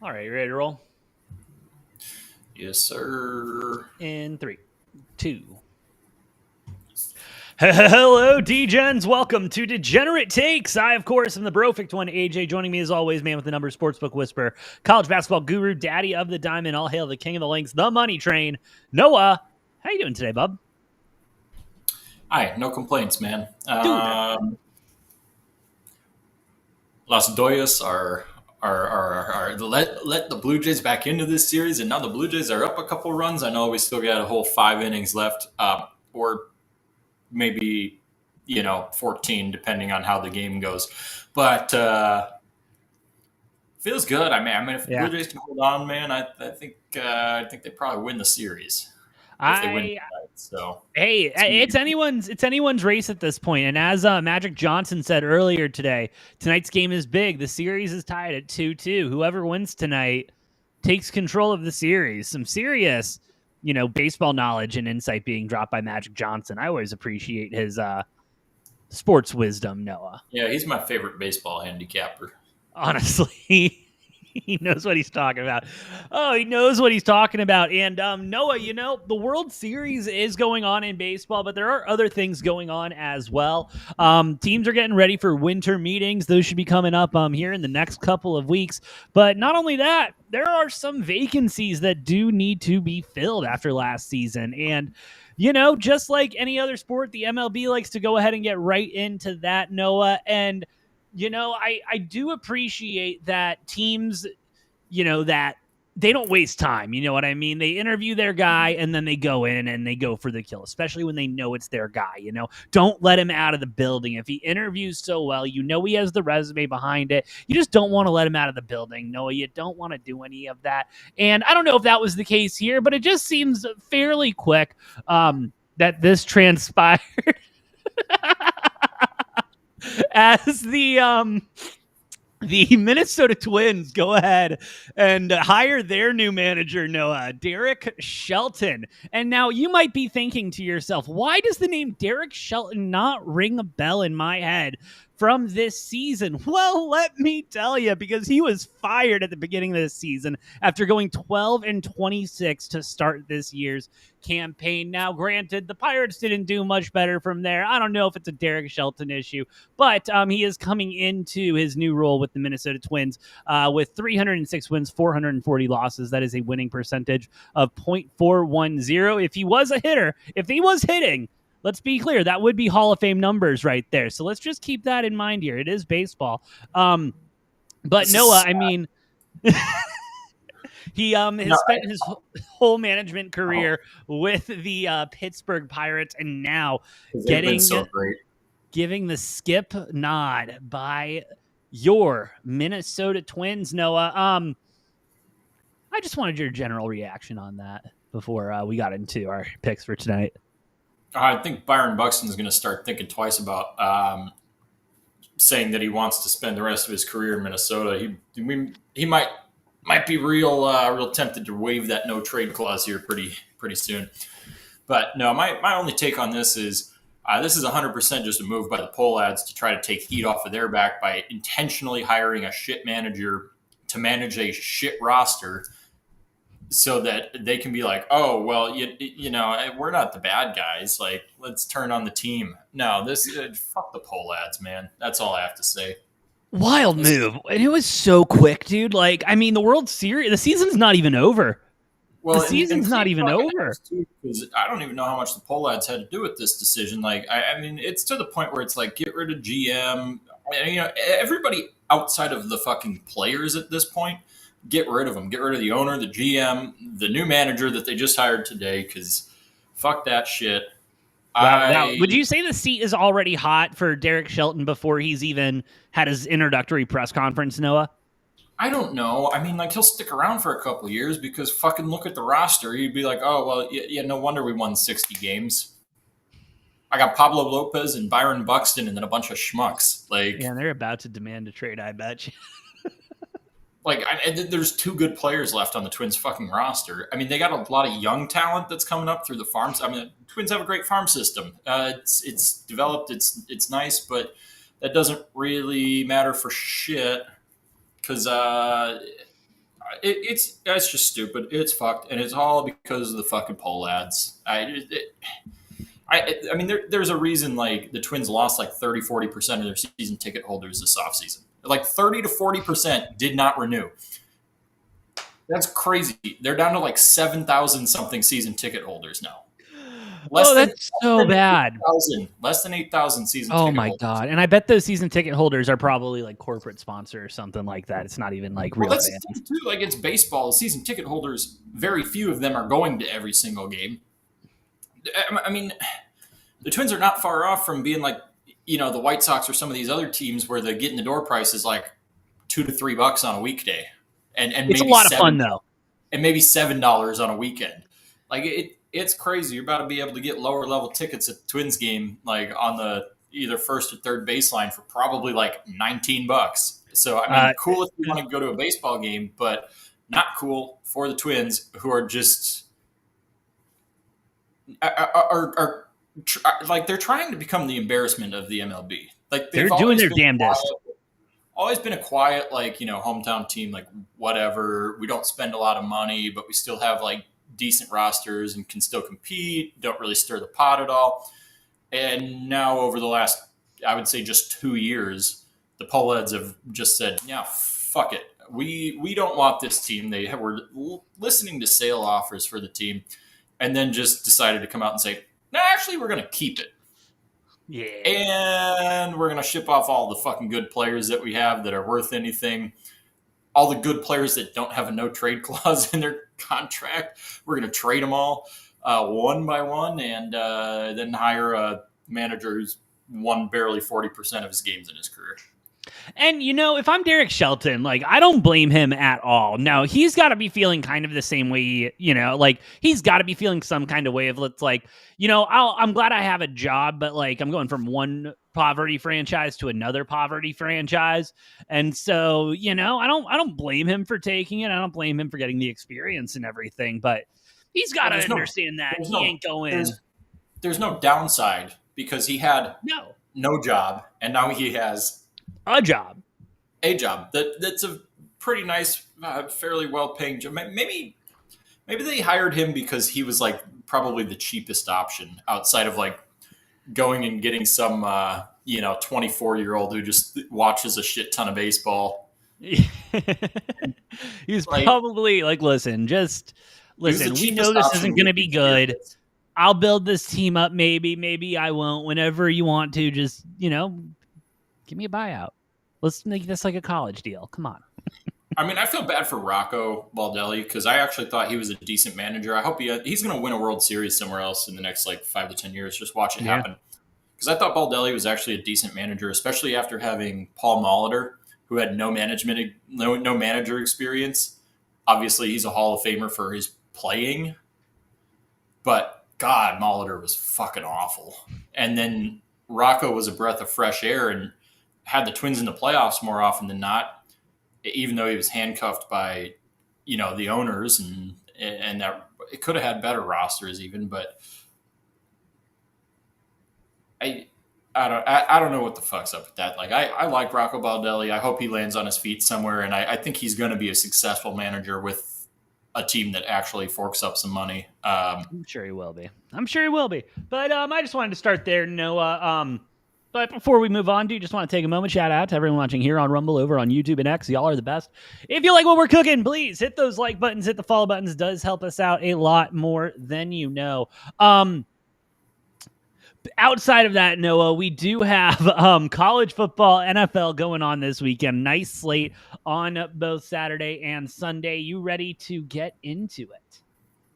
All right, you ready to roll? Yes, sir. In three, two. Hello, D-Gens. Welcome to Degenerate Takes. I, of course, am the brofict one, AJ. Joining me as always, man with the number, sportsbook whisperer, college basketball guru, daddy of the diamond. All hail the king of the links, the money train, Noah. How you doing today, bub? Hi, no complaints, man. Dude. Las Doyas are let the Blue Jays back into this series, and now the Blue Jays are up a couple runs. I know we still got a whole 5 innings left, or maybe 14, depending on how the game goes. But feels good. I mean, if the Yeah. Blue Jays can hold on, man, I think they probably win the series if they win I tonight. So Hey, it's anyone's race at this point. And as Magic Johnson said earlier today, tonight's game is big. The series is tied at 2-2. Whoever wins tonight takes control of the series. Some serious, baseball knowledge and insight being dropped by Magic Johnson. I always appreciate his sports wisdom, Noah. yeah, he's my favorite baseball handicapper. Honestly. He knows what he's talking about. Oh, he knows what he's talking about. And Noah, the World Series is going on in baseball, but there are other things going on as well. Teams are getting ready for winter meetings. Those should be coming up here in the next couple of weeks. But not only that, there are some vacancies that do need to be filled after last season. And just like any other sport, the MLB likes to go ahead and get right into that, Noah. And I do appreciate that teams, that they don't waste time. You know what I mean? They interview their guy and then they go in and they go for the kill, especially when they know it's their guy. Don't let him out of the building. If he interviews so well, he has the resume behind it. You just don't want to let him out of the building. No, you don't want to do any of that. And I don't know if that was the case here, but it just seems fairly quick that this transpired. As the Minnesota Twins go ahead and hire their new manager, Noah, Derek Shelton. And now you might be thinking to yourself, why does the name Derek Shelton not ring a bell in my head from this season? Well, let me tell you, because he was fired at the beginning of this season after going 12-26 to start this year's campaign. Now, granted, the Pirates didn't do much better from there. I don't know if it's a Derek Shelton issue, but he is coming into his new role with the Minnesota Twins with 306 wins, 440 losses. That is a winning percentage of .410. If he was hitting, let's be clear, that would be Hall of Fame numbers right there. So let's just keep that in mind here. It is baseball. But Noah, I mean, he has spent his whole management career with the Pittsburgh Pirates, and now Getting so great. giving the skip nod by your Minnesota Twins, Noah. I just wanted your general reaction on that before we got into our picks for tonight. I think Byron Buxton is going to start thinking twice about saying that he wants to spend the rest of his career in Minnesota. He might be real tempted to waive that no trade clause here pretty soon. But no, my only take on this is 100% just a move by the Pohlads to try to take heat off of their back by intentionally hiring a shit manager to manage a shit roster, so that they can be like, oh, well, we're not the bad guys. Like, let's turn on the team. No, fuck the Pohlads, man. That's all I have to say. Wild move. And it was so quick, dude. Like, I mean, the World Series, the season's not even over. Well, the season's not even over. I don't even know how much the Pohlads had to do with this decision. Like, I mean, it's to the point where it's like, get rid of GM. Everybody outside of the fucking players at this point, get rid of them. Get rid of the owner, the GM, the new manager that they just hired today, because fuck that shit. Now, would you say the seat is already hot for Derek Shelton before he's even had his introductory press conference, Noah? I don't know. I mean, like, he'll stick around for a couple of years because fucking look at the roster. He'd be like, oh, well, yeah, no wonder we won 60 games. I got Pablo Lopez and Byron Buxton and then a bunch of schmucks. Like, yeah, they're about to demand a trade, I bet you. There's two good players left on the Twins fucking roster. I mean, they got a lot of young talent that's coming up through the farms. I mean, the Twins have a great farm system. It's developed. It's nice, but that doesn't really matter for shit because it's just stupid. It's fucked, and it's all because of the fucking poll ads. I mean, there's a reason like the Twins lost like 30-40% of their season ticket holders this offseason. Like 30 to 40% did not renew. That's crazy. They're down to like 7,000 something season ticket holders now. That's so bad. Less than 8,000 season Oh ticket my holders. God. And I bet those season ticket holders are probably like corporate sponsor or something like that. It's not even like real Well, that's fans. the thing too. Like it's baseball. Season ticket holders, very few of them are going to every single game. I mean, the Twins are not far off from being like, the White Sox or some of these other teams where the get in the door price is like $2 to $3 on a weekday, and It's a maybe lot of fun though. and maybe $7 on a weekend. Like it's crazy. You're about to be able to get lower level tickets at the Twins game, like on the either first or third baseline for probably like $19. So I mean, cool if you want to go to a baseball game, but not cool for the Twins who are just are like they're trying to become the embarrassment of the MLB. Like they're doing their damnedest. Always been a quiet, like, hometown team, like whatever. We don't spend a lot of money, but we still have like decent rosters and can still compete. Don't really stir the pot at all. And now over the last, I would say just 2 years, the Poleheads have just said, yeah, fuck it. We don't want this team. They were listening to sale offers for the team and then just decided to come out and say, no, actually, we're going to keep it. Yeah. And we're going to ship off all the fucking good players that we have that are worth anything. All the good players that don't have a no trade clause in their contract. We're going to trade them all one by one and then hire a manager who's won barely 40% of his games in his career. And, if I'm Derek Shelton, like, I don't blame him at all. No, he's got to be feeling kind of the same way, like, he's got to be feeling some kind of way of, let's like, I'm glad I have a job, but, like, I'm going from one poverty franchise to another poverty franchise. And so, I don't blame him for taking it. I don't blame him for getting the experience and everything, but he's got to understand that he ain't going. There's no downside because he had no job, and now he has a job. That's a pretty nice, fairly well-paying job. Maybe they hired him because he was like probably the cheapest option outside of like going and getting some 24-year-old who just watches a shit ton of baseball. He's like, probably like, listen, we know this isn't going to be good. I'll build this team up. Maybe I won't. Whenever you want to, just, give me a buyout. Let's make this like a college deal. Come on. I mean, I feel bad for Rocco Baldelli because I actually thought he was a decent manager. I hope he's going to win a World Series somewhere else in the next like 5 to 10 years. Just watch it happen. Because I thought Baldelli was actually a decent manager, especially after having Paul Molitor, who had no manager experience. Obviously, he's a Hall of Famer for his playing, but God, Molitor was fucking awful. And then Rocco was a breath of fresh air and had the Twins in the playoffs more often than not, even though he was handcuffed by, the owners and that it could have had better rosters even, but I don't know what the fuck's up with that. Like I like Rocco Baldelli. I hope he lands on his feet somewhere, and I think he's going to be a successful manager with a team that actually forks up some money. I'm sure he will be. But I just wanted to start there, Noah. But before we move on, just want to take a moment, shout out to everyone watching here on Rumble, over on YouTube and X. Y'all are the best. If you like what we're cooking, please hit those like buttons, hit the follow buttons. It does help us out a lot more than you know. Outside of that, Noah, we do have college football, NFL going on this weekend. Nice slate on both Saturday and Sunday. You ready to get into it?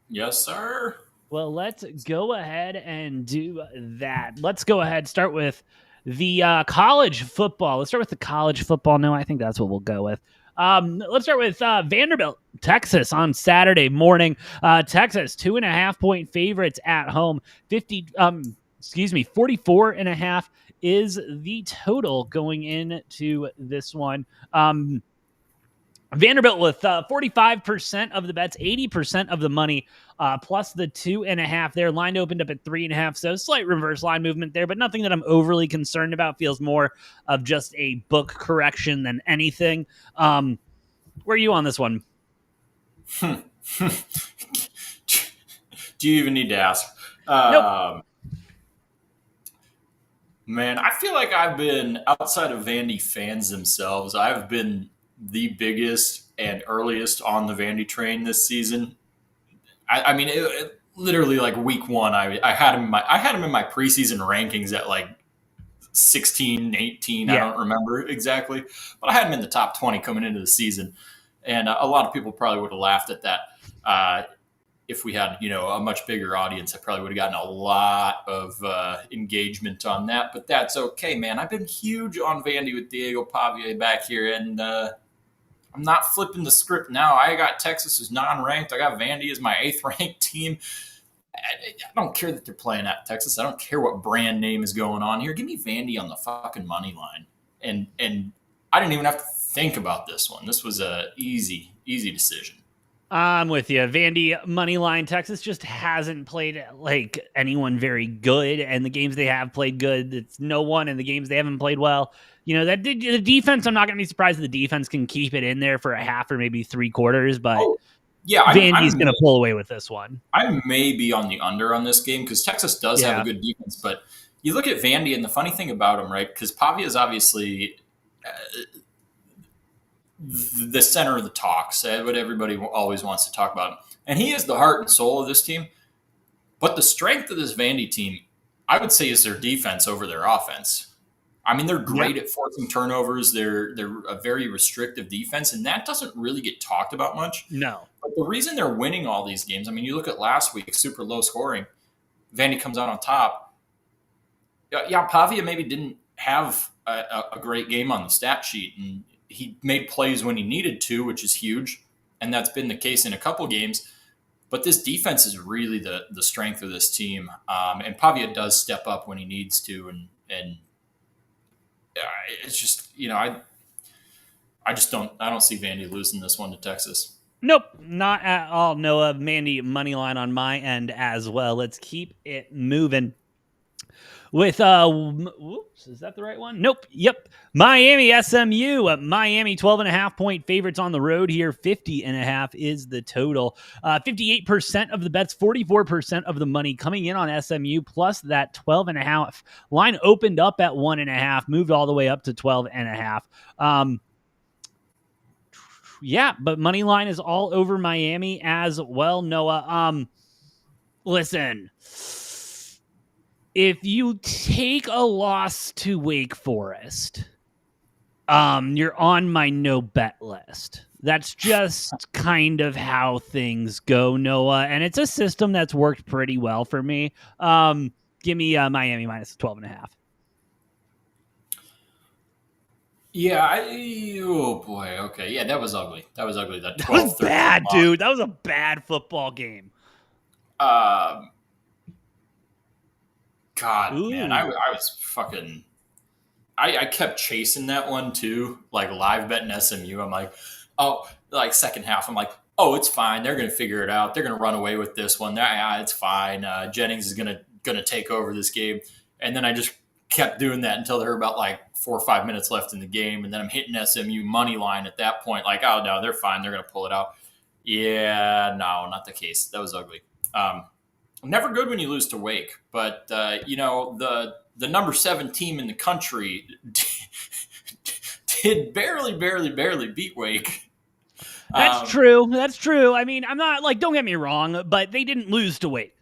Yes, sir. Well, let's go ahead and do that. Let's go ahead, start with the college football. Let's start with the college football. No, I think that's what we'll go with. Let's start with Vanderbilt, Texas on Saturday morning. Texas, 2.5-point favorites at home. 44.5 is the total going into this one. Vanderbilt with 45% of the bets, 80% of the money, plus the 2.5 there. Line opened up at 3.5, so slight reverse line movement there, but nothing that I'm overly concerned about. Feels more of just a book correction than anything. Where are you on this one? Do you even need to ask? Nope. Um, Man, I feel like I've been outside of Vandy fans themselves. I've been the biggest and earliest on the Vandy train this season. I mean, literally like week one, I had him. I had him in my preseason rankings at like 16, 18. I Yeah. don't remember exactly, but I had him in the top 20 coming into the season, and a lot of people probably would have laughed at that. If we had, a much bigger audience, I probably would have gotten a lot of engagement on that. But that's okay, man. I've been huge on Vandy with Diego Pavia back here, and I'm not flipping the script now. I got Texas as non-ranked. I got Vandy as my 8th-ranked team. I don't care that they're playing at Texas. I don't care what brand name is going on here. Give me Vandy on the fucking money line, and I didn't even have to think about this one. This was a easy decision. I'm with you. Vandy moneyline. Texas just hasn't played like anyone very good, and the games they have played good, it's no one. And the games they haven't played well, that the defense. I'm not going to be surprised if the defense can keep it in there for a half or maybe 3 quarters. But Vandy's going to pull away with this one. I may be on the under on this game because Texas does have a good defense, but you look at Vandy, and the funny thing about him, right? Because Pavia is obviously the center of the talks, what everybody always wants to talk about. And he is the heart and soul of this team. But the strength of this Vandy team, I would say, is their defense over their offense. I mean, they're great at forcing turnovers. They're a very restrictive defense, and that doesn't really get talked about much. No. But the reason they're winning all these games, I mean, you look at last week, super low scoring. Vandy comes out on top. Yeah, Pavia maybe didn't have a great game on the stat sheet, and he made plays when he needed to, which is huge, and that's been the case in a couple games. But this defense is really the strength of this team, and Pavia does step up when he needs to, and it's just I don't see Vandy losing this one to Texas. Nope, not at all. Noah, Vandy money line on my end as well. Let's keep it moving. With whoops, is that the right one? Nope. Yep. Miami SMU. Miami 12.5 point favorites on the road here. 50.5 is the total. 58% of the bets, 44% of the money coming in on SMU, plus that 12.5 line opened up at 1.5, moved all the way up to 12.5. Yeah, but money line is all over Miami as well, Noah. Listen, if you take a loss to Wake Forest, you're on my no bet list. That's just kind of how things go, Noah. And it's a system that's worked pretty well for me. Give me Miami minus 12.5. Yeah, oh boy, okay. Yeah, that was ugly. That was ugly. That was bad, dude. That was a bad football game. God, ooh. Man, I was fucking. I kept chasing that one too, like live betting SMU. I'm like, oh, like second half, I'm like, oh, it's fine. They're gonna figure it out. They're gonna run away with this one. Yeah, it's fine. Jennings is gonna take over this game, and then I just kept doing that until there were about like 4 or 5 minutes left in the game, and then I'm hitting SMU money line at that point. Like, oh no, they're fine. They're gonna pull it out. Yeah, no, not the case. That was ugly. Never good when you lose to Wake, but the number 7 team in the country did barely beat Wake. That's true. That's true. I mean, I'm not like, don't get me wrong, but they didn't lose to Wake.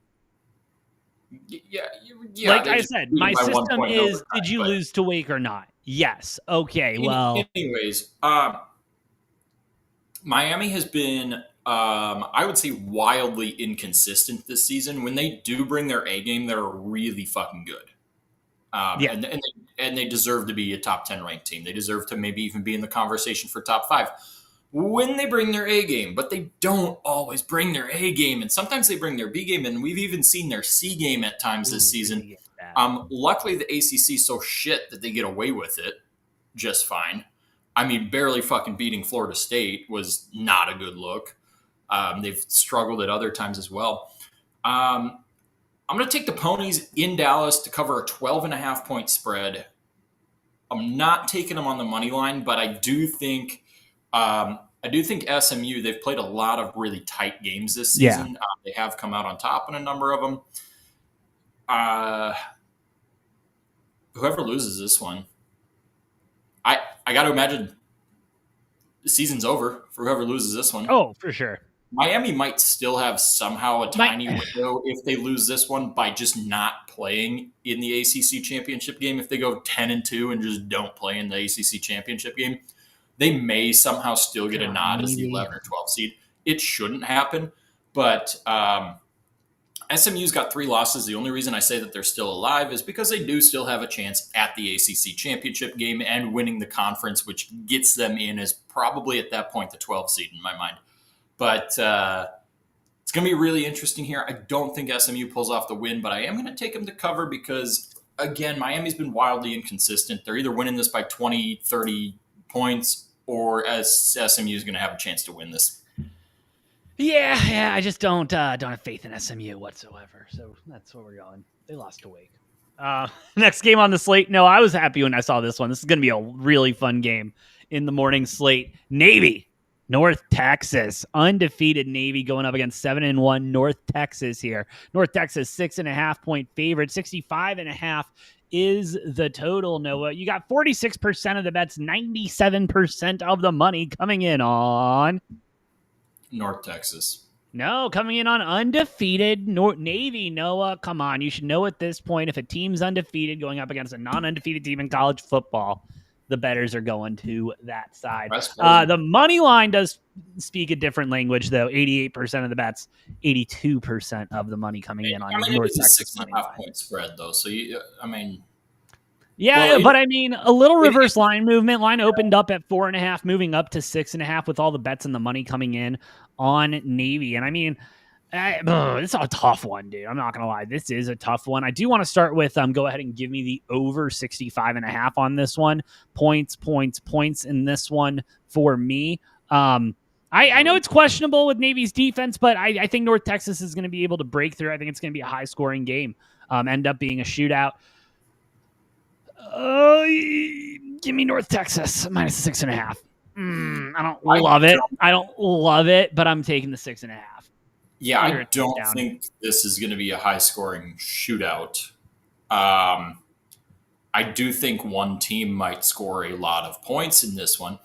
Yeah. Like I said, my system is: did you lose to Wake or not? Yes. Okay. Well. Anyways, Miami has been. I would say wildly inconsistent this season. When they do bring their A game, they're really fucking good. And they deserve to be a top 10 ranked team. They deserve to maybe even be in the conversation for top 5 when they bring their A game, but they don't always bring their A game. And sometimes they bring their B game, and we've even seen their C game at times this season. Luckily the ACC is so shit that they get away with it just fine. I mean, barely fucking beating Florida State was not a good look. They've struggled at other times as well. I'm going to take the Ponies in Dallas to cover a 12.5 point spread. I'm not taking them on the money line, but I do think I do think SMU, they've played a lot of really tight games this Yeah. season. They have come out on top in a number of them. Uh, Whoever loses this one, I got to imagine the season's over for whoever loses this one. Oh, for sure. Miami might still have somehow a tiny Might- window if they lose this one by just not playing in the ACC championship game. If they go 10-2 and just don't play in the ACC championship game, they may somehow still get a nod as the 11 or 12 seed. It shouldn't happen, but SMU's got 3 losses. The only reason I say that they're still alive is because they do still have a chance at the ACC championship game and winning the conference, which gets them in as probably at that point the 12 seed in my mind. But it's going to be really interesting here. I don't think SMU pulls off the win, but I am going to take them to cover because, again, Miami's been wildly inconsistent. They're either winning this by 20, 30 points, or SMU is going to have a chance to win this. Yeah, I just don't have faith in SMU whatsoever. So that's where we're going. They lost to Wake. Next game on the slate. No, I was happy when I saw this one. This is going to be a really fun game in the morning slate. Navy, North Texas, undefeated Navy going up against 7-1 North Texas here. North Texas 6.5-point favorite, 65.5 is the total. Noah, you got 46% of the bets, 97% of the money coming in on North Texas. No, coming in on undefeated Navy. Noah, come on. You should know at this point if a team's undefeated going up against a non-undefeated team in college football, the bettors are going to that side. The money line does speak a different language, though. 88% of the bets, 82% of the money coming in on North Texas money line. 6.5-point spread, though. So, yeah, but I mean, a little reverse line movement. Line opened up at 4.5, moving up to 6.5 with all the bets and the money coming in on Navy. And I mean, it's a tough one, dude. I'm not going to lie. This is a tough one. I do want to start with go ahead and give me the over 65.5 on this one. Points in this one for me. I know it's questionable with Navy's defense, but I think North Texas is going to be able to break through. I think it's going to be a high-scoring game, end up being a shootout. Give me North Texas minus 6.5. I don't love it. I don't love it, but I'm taking the 6.5. Yeah, I don't think this is going to be a high-scoring shootout. I do think one team might score a lot of points in this one.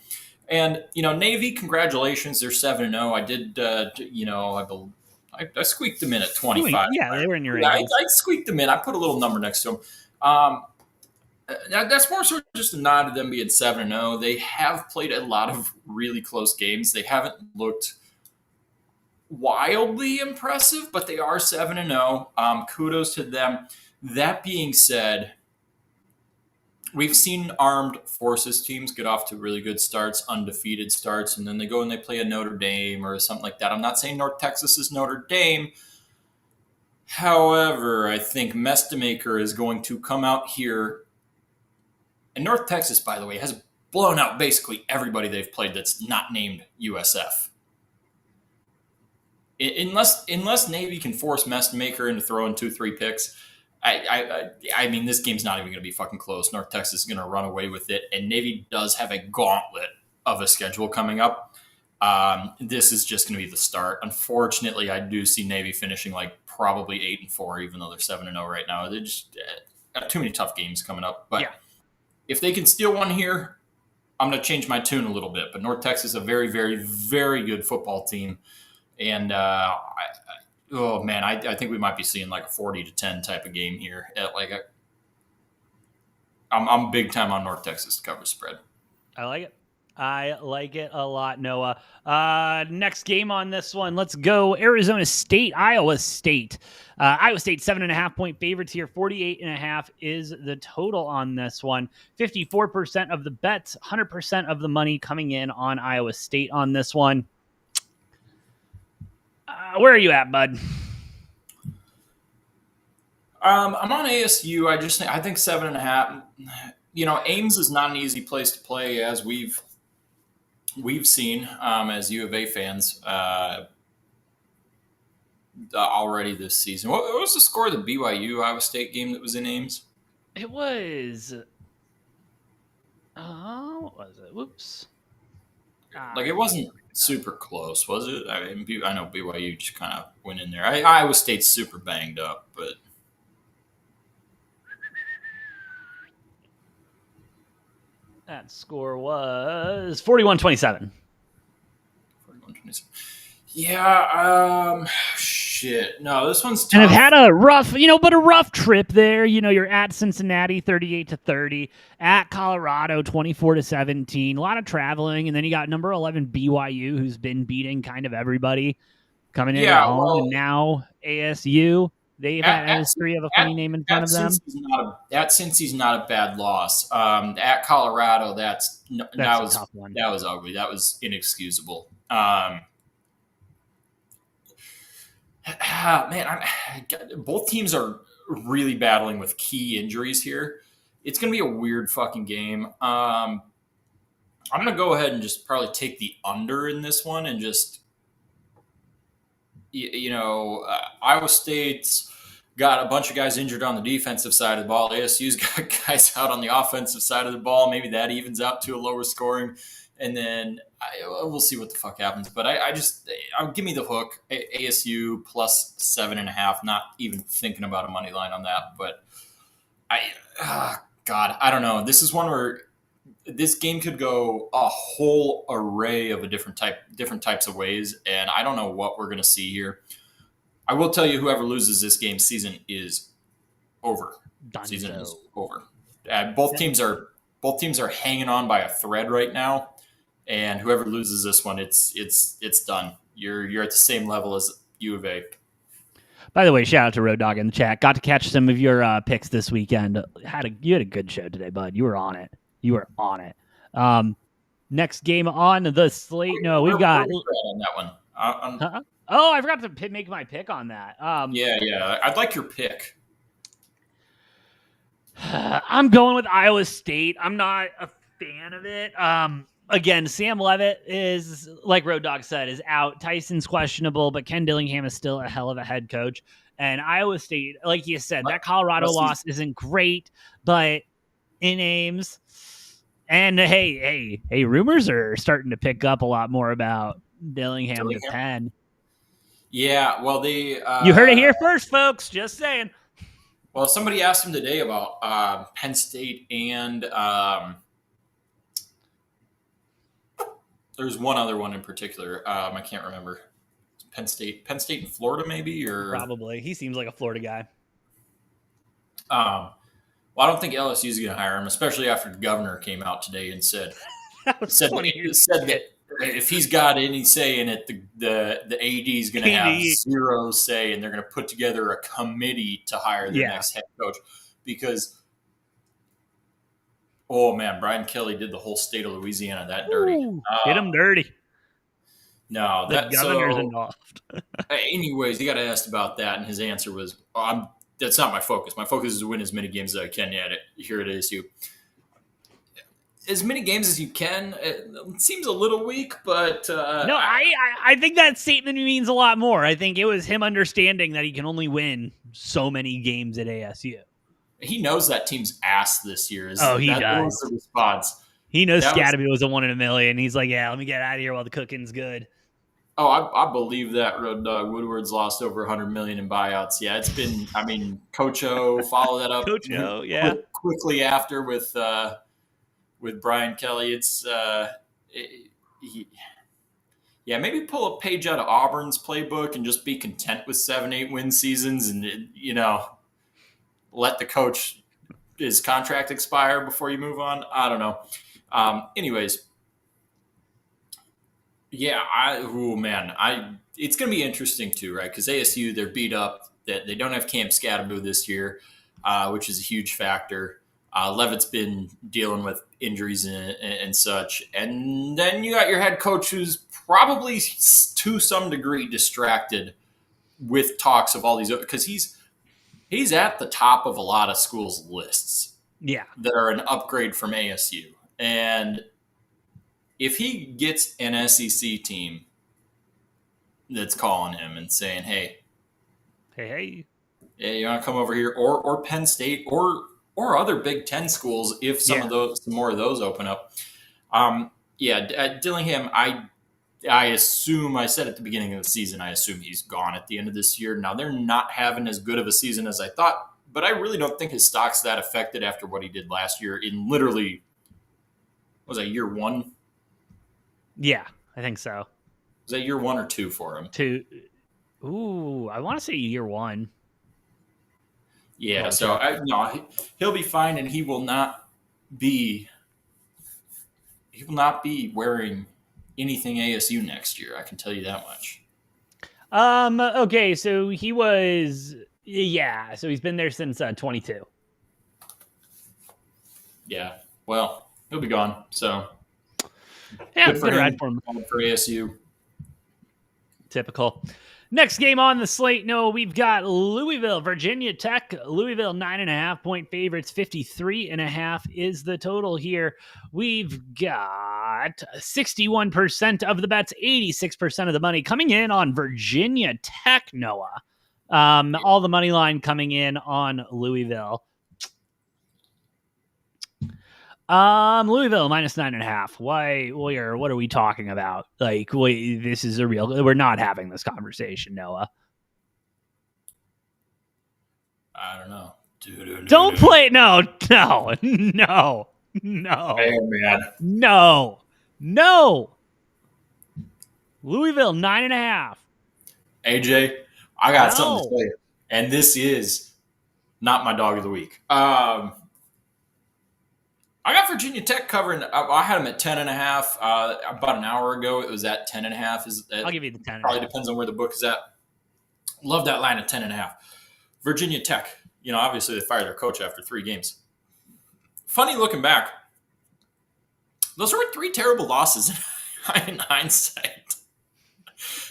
And, Navy, congratulations. They're 7-0. I did, I squeaked them in at 25. Yeah, they were in your range. I squeaked them in. I put a little number next to them. That's more so just a nod to them being 7-0. They have played a lot of really close games. They haven't looked wildly impressive, but they are 7-0. Kudos to them. That being said, we've seen armed forces teams get off to really good starts, undefeated starts, and then they go and they play a Notre Dame or something like that. I'm not saying North Texas is Notre Dame. However, I think Mestemaker is going to come out here. And North Texas, by the way, has blown out basically everybody they've played that's not named USF. Unless Navy can force Mestemaker into throwing 2-3 picks, I mean, this game's not even going to be fucking close. North Texas is going to run away with it, and Navy does have a gauntlet of a schedule coming up. This is just going to be the start. Unfortunately, I do see Navy finishing like probably 8-4, even though they're 7-0 right now. They just got too many tough games coming up. But yeah. If they can steal one here, I'm going to change my tune a little bit. But North Texas is a very, very, very good football team. And, I think we might be seeing like a 40-10 type of game here. I'm big time on North Texas to cover spread. I like it. I like it a lot, Noah. Next game on this one. Let's go Arizona State, Iowa State. Iowa State 7.5-point favorites here. 48.5 is the total on this one. 54% of the bets, 100% of the money coming in on Iowa State on this one. Where are you at, bud? I'm on ASU. I think 7.5. Ames is not an easy place to play, as we've seen as U of A fans already this season. What was the score of the BYU Iowa State game that was in Ames? It was. What was it? Whoops. Like, it wasn't super close, was it? I mean, I know BYU just kind of went in there. Iowa State's super banged up, but That score was 41-27. 41-27. Yeah, shit. No, this one's tough. And I've had a rough, but a rough trip there. You're at Cincinnati 38-30, at Colorado 24-17. A lot of traveling, and then you got number 11 BYU, who's been beating kind of everybody, coming in at home, and now ASU. They've had three of a funny name in front of them. Cincy's not a bad loss. At Colorado, that was a tough one. That was ugly. That was inexcusable. Man, both teams are really battling with key injuries here. It's going to be a weird fucking game. I'm going to go ahead and just probably take the under in this one and just, Iowa State's got a bunch of guys injured on the defensive side of the ball. ASU's got guys out on the offensive side of the ball. Maybe that evens out to a lower scoring. And then we'll see what the fuck happens. But I'll give me the hook. ASU plus 7.5. Not even thinking about a money line on that. But God, I don't know. This is one where this game could go a whole array of different types of ways, and I don't know what we're going to see here. I will tell you, whoever loses this game, season is over. Season is over. Both teams are hanging on by a thread right now. And whoever loses this one, it's done. You're at the same level as U of A. By the way, shout out to Road Dog in the chat. Got to catch some of your picks this weekend. You had a good show today, bud. You were on it. Next game on the slate. No, we've got on that one. Oh, I forgot to make my pick on that. Yeah. I'd like your pick. I'm going with Iowa State. I'm not a fan of it. Again, Sam Leavitt is, like Road Dog said, is out. Tyson's questionable, but Ken Dillingham is still a hell of a head coach. And Iowa State, like you said, that Colorado loss isn't great, but in Ames. And hey, rumors are starting to pick up a lot more about Dillingham to 10. Yeah, well, you heard it here first, folks. Just saying. Well, somebody asked him today about Penn State and there's one other one in particular. I can't remember. Penn State in Florida, maybe, or probably. He seems like a Florida guy. Well, I don't think LSU is going to hire him, especially after the governor came out today and said that if he's got any say in it, the AD is going to have zero say, and they're going to put together a committee to hire their next head coach. Because, oh man, Brian Kelly did the whole state of Louisiana that dirty. Hit him dirty. No, the governor's involved. Anyways, he got asked about that, and his answer was, that's not my focus. My focus is to win as many games as I can here at ASU. As many games as you can. It seems a little weak, but no, I think that statement means a lot more. I think it was him understanding that he can only win so many games at ASU. He knows that team's ass this year. He does. The response. He knows Scadaboo was a 1 in a million. He's like, yeah, let me get out of here while the cooking's good. Oh, I believe that. Road Dog Woodward's lost over $100 million in buyouts. Yeah, it's been. I mean, Coach O followed that up. Coach O, yeah, quickly after with Brian Kelly. It's maybe pull a page out of Auburn's playbook and just be content with 7-8 win seasons, and let the coach his contract expire before you move on. I don't know. Anyways. Yeah, it's going to be interesting too, right? Because ASU, they're beat up. That they don't have Cam Scadaboo this year, which is a huge factor. Levitt's been dealing with injuries and such, and then you got your head coach who's probably to some degree distracted with talks of all these, because he's at the top of a lot of schools' lists. Yeah, that are an upgrade from ASU, and if he gets an SEC team that's calling him and saying, hey, you want to come over here, or Penn State, or other Big Ten schools, if some more of those open up, Dillingham, I assume, I said at the beginning of the season, I assume he's gone at the end of this year. Now, they're not having as good of a season as I thought, but I really don't think his stock's that affected after what he did last year in literally, was that year one? Yeah, I think so. Was that year 1 or 2 for him? I want to say year 1. Yeah, so no, he'll be fine, and he will not be wearing anything ASU next year. I can tell you that much. Okay, so he was, so he's been there since 22. Yeah, well, he'll be gone. So Yeah, good for ride him. for him. For ASU. Typical. Next game on the slate, no, we've got Louisville, Virginia Tech. Louisville 9.5-point favorites. 53.5 is the total here. We've got 61% of the bets, 86% of the money coming in on Virginia Tech, Noah. All the money line coming in on Louisville. Louisville minus 9.5. Why? What are we talking about? Like, this is a real. We're not having this conversation, Noah. I don't know. Don't play. No. Hey, man. No. Louisville 9.5. AJ, I got something to say, and this is not my dog of the week. I got Virginia Tech covering. I had them at 10.5 about an hour ago. It was at 10.5. I'll give you the 10. Probably depends on where the book is at. Love that line at 10.5. Virginia Tech. Obviously they fired their coach after 3 games. Funny looking back, those were 3 terrible losses in hindsight.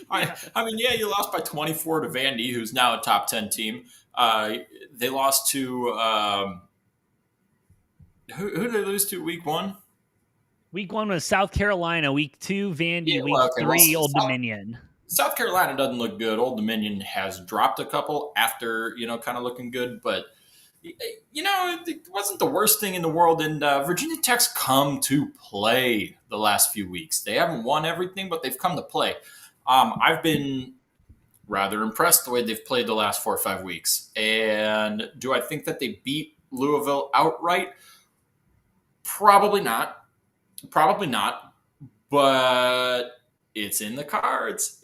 I mean, you lost by 24 to Vandy, who's now a top 10 team. They lost to. Who did they lose to week 1? Week 1 was South Carolina. Week 2, Vandy. Week 3, Old Dominion. South Carolina doesn't look good. Old Dominion has dropped a couple after, kind of looking good. But, it wasn't the worst thing in the world. And Virginia Tech's come to play the last few weeks. They haven't won everything, but they've come to play. I've been rather impressed the way they've played the last 4 or 5 weeks. And do I think that they beat Louisville outright? Probably not, but it's in the cards.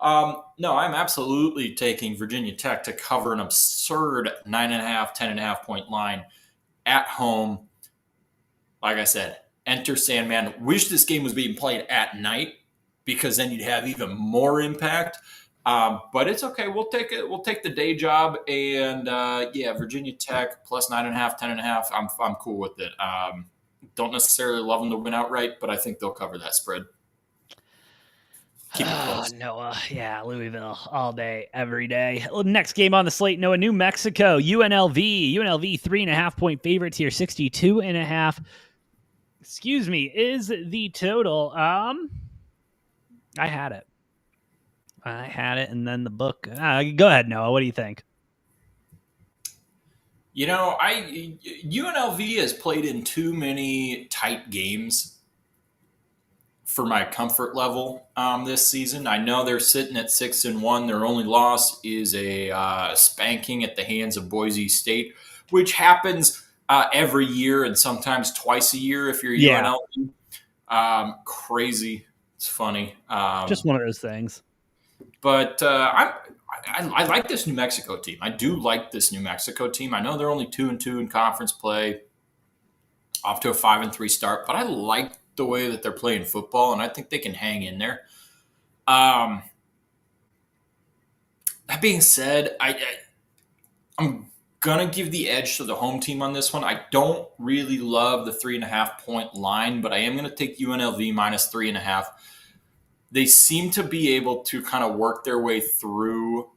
No, I'm absolutely taking Virginia Tech to cover an absurd 9.5, 10.5 point line at home. Like I said, enter Sandman. Wish this game was being played at night because then you'd have even more impact. But it's okay. We'll take it. We'll take the day job, and Virginia Tech plus 9.5, 10.5. I'm cool with it. Don't necessarily love them to win outright, but I think they'll cover that spread. Keep it close. Noah, Louisville all day, every day. Next game on the slate, Noah, New Mexico, UNLV 3.5-point favorites here, 62.5. Excuse me, is the total. I had it. And then the book. Go ahead, Noah. What do you think? UNLV has played in too many tight games for my comfort level this season. I know they're sitting at 6-1. Their only loss is a spanking at the hands of Boise State, which happens every year and sometimes twice a year if you're UNLV. Crazy. It's funny. Just one of those things. But I like this New Mexico team. I do like this New Mexico team. I know they're only 2-2 in conference play, off to a 5-3 start, but I like the way that they're playing football, and I think they can hang in there. That being said, I'm gonna give the edge to the home team on this one. I don't really love the 3.5-point line, but I am gonna take UNLV minus 3.5. They seem to be able to kind of work their way through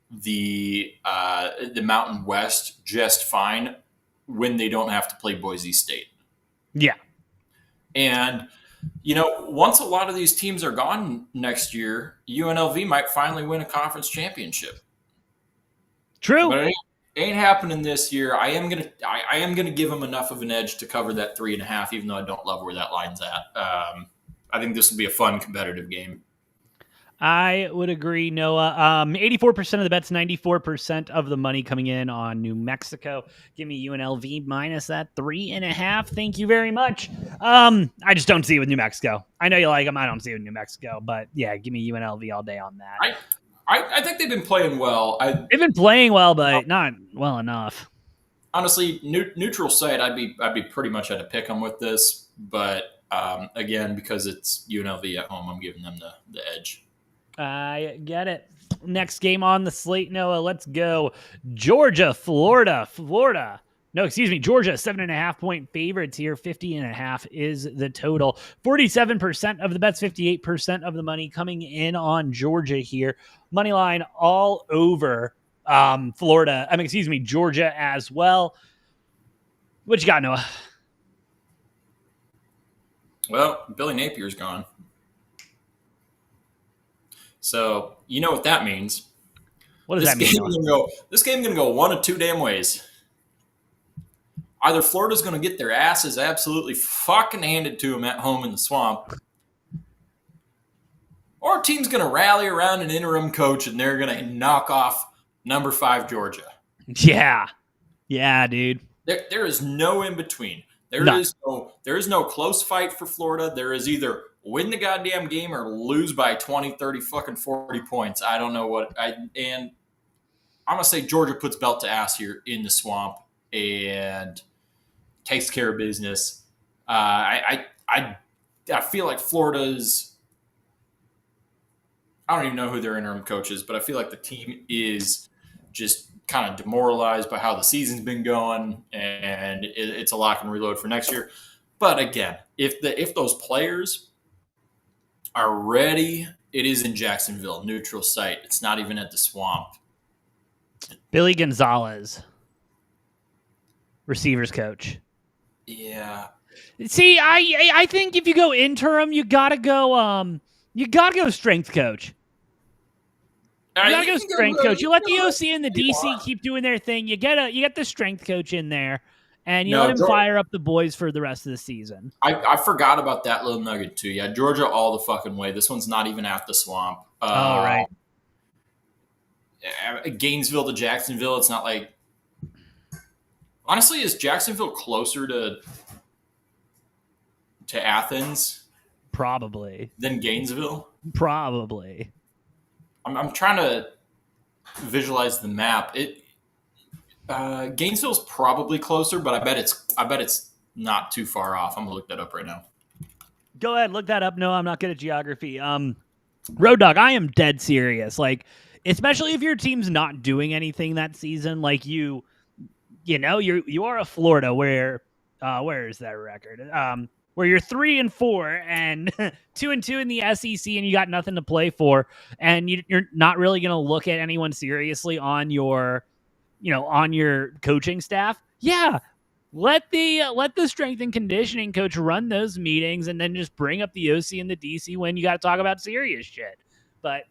the Mountain West just fine when they don't have to play Boise State. Yeah. And, once a lot of these teams are gone next year, UNLV might finally win a conference championship. True. But Ain't happening this year. I am gonna give them enough of an edge to cover that 3.5, even though I don't love where that line's at. I think this will be a fun, competitive game. I would agree, Noah. 84% of the bets, 94% of the money coming in on New Mexico. Give me UNLV minus that 3.5. Thank you very much. I just don't see it with New Mexico. I know you like them. I don't see it with New Mexico, but yeah, give me UNLV all day on that. I think they've been playing well. They've been playing well, but not well enough. Honestly, neutral site, I'd be pretty much at a pick 'em with this, but again, because it's UNLV at home, I'm giving them the edge. I get it. Next game on the slate, Noah. Let's go. Georgia, Florida. No, excuse me. Georgia, 7.5 point favorites here. 50.5 is the total. 47% of the bets, 58% of the money coming in on Georgia here. Money line all over Florida. Georgia as well. What you got, Noah? Well, Billy Napier's gone. So you know what that means. What does that mean? This game's going to go one of two damn ways. Either Florida's going to get their asses absolutely fucking handed to them at home in the swamp, or a team's going to rally around an interim coach and they're going to knock off number 5 Georgia. Yeah. Yeah, dude. There is no in between. There is no close fight for Florida. There is either win the goddamn game or lose by 20, 30, fucking 40 points. I don't know what. And I'm going to say Georgia puts belt to ass here in the swamp and takes care of business. I feel like Florida's. I don't even know who their interim coach is, but I feel like the team is just kind of demoralized by how the season's been going, and it's a lock and reload for next year. But again, if those players are ready, it is in Jacksonville, neutral site. It's not even at the swamp. Billy Gonzalez, receivers coach. Yeah. See, I think if you go interim, you gotta go strength coach. You gotta go strength coach. You let the OC and the DC keep doing their thing. You get the strength coach in there, and you let him fire up the boys for the rest of the season. I forgot about that little nugget too. Yeah, Georgia all the fucking way. This one's not even at the swamp. Right. Gainesville to Jacksonville. It's not like. Honestly, is Jacksonville closer to Athens? Probably. Than Gainesville? Probably. I'm trying to visualize the map. Gainesville's probably closer, but I bet it's not too far off. I'm gonna look that up right now. Go ahead, look that up. No, I'm not good at geography. Road Dog, I am dead serious. Like, especially if your team's not doing anything that season, like you are a Florida where is that record? Where you're 3-4 and 2-2 in the SEC, and you got nothing to play for, and you're not really going to look at anyone seriously on your coaching staff. Yeah, let the strength and conditioning coach run those meetings, and then just bring up the OC and the DC when you got to talk about serious shit. But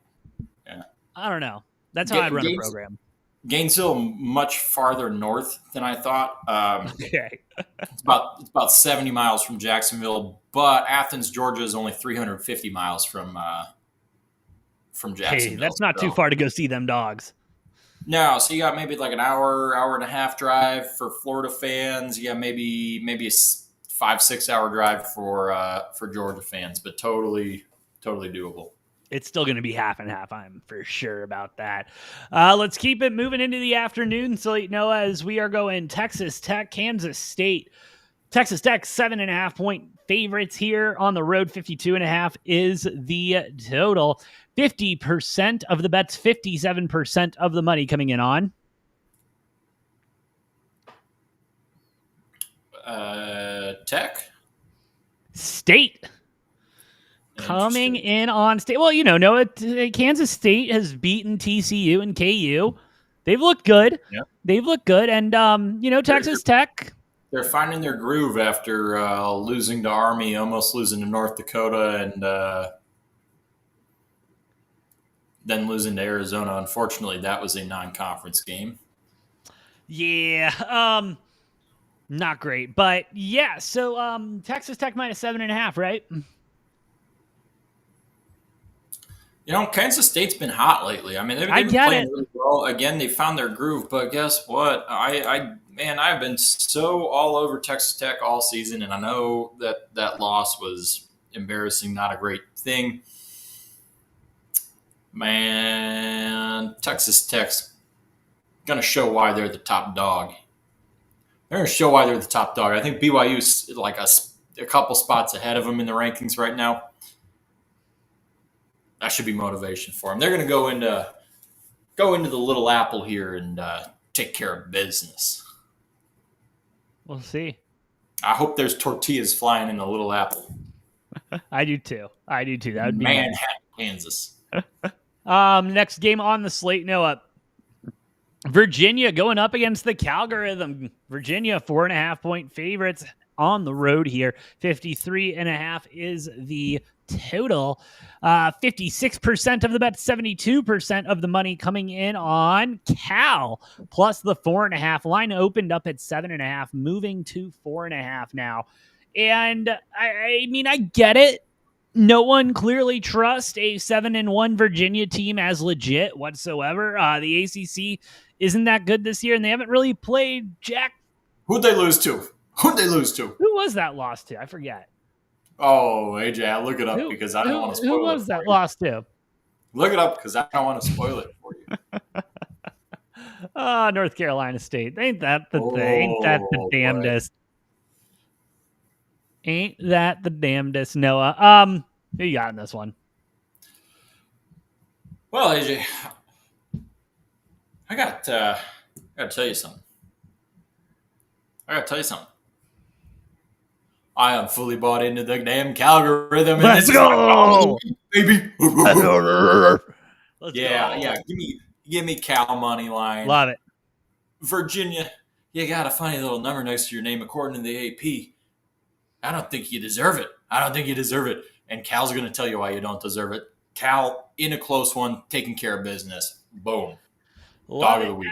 yeah. I don't know. That's how I'd run a program. Gainesville much farther north than I thought. Okay. It's about 70 miles from Jacksonville, but Athens, Georgia is only 350 miles from Jacksonville. Hey, that's not too far to go see them dogs. No, so you got maybe like an hour and a half drive for Florida fans. You got maybe a 5-6 hour drive for Georgia fans, but totally doable. It's still going to be half and half. I'm for sure about that. Let's keep it moving into the afternoon slate, Noah, as we are going Texas Tech, Kansas State. Texas Tech, 7.5 point favorites here on the road. 52.5 is the total. 50% of the bets, 57% of the money coming in on. Tech? State. Coming in on State. Well, Noah, Kansas State has beaten TCU and KU. They've looked good. Yeah. They've looked good. And, Texas Tech. They're finding their groove after losing to Army, almost losing to North Dakota, and then losing to Arizona. Unfortunately, that was a non-conference game. Yeah, not great, but yeah. So, Texas Tech minus 7.5, right? Kansas State's been hot lately. I mean, they've, I they've been get playing it. really well. Again, they found their groove. But guess what? Man, I've been so all over Texas Tech all season, and I know that loss was embarrassing, not a great thing. Man, Texas Tech's gonna show why they're the top dog. They're gonna show why they're the top dog. I think BYU's like a couple spots ahead of them in the rankings right now. That should be motivation for them. They're gonna go into the Little Apple here and take care of business. We'll see. I hope there's tortillas flying in the Little Apple. I do too. That would be Manhattan, nice. Kansas. Next game on the slate, Noah. Virginia going up against the Calgorithm. Virginia 4.5-point favorites on the road here. 53.5 is the total. 56% of the bet, 72% of the money coming in on Cal. Plus the 4.5 line opened up at 7.5, moving to 4.5 now. And I mean, I get it. No one clearly trusts a 7-1 Virginia team as legit whatsoever. The ACC isn't that good this year, and they haven't really played Jack. Who'd they lose to? Who was that lost to? I forget. Oh, AJ, I'll look it up because I don't want to spoil it. Who was that lost to? Look it up because I don't want to spoil it for you. North Carolina State. Ain't that the damnedest? Boy. Ain't that the damnedest, Noah? Who you got in this one? Well, AJ, I got to tell you something. I am fully bought into the damn Calgorithm. Let's go, baby. Let's go. Give me Cal money line. Love it. Virginia, you got a funny little number next to your name according to the AP. I don't think you deserve it. And Cal's going to tell you why you don't deserve it. Cal, in a close one, taking care of business. Boom. Dog of the week.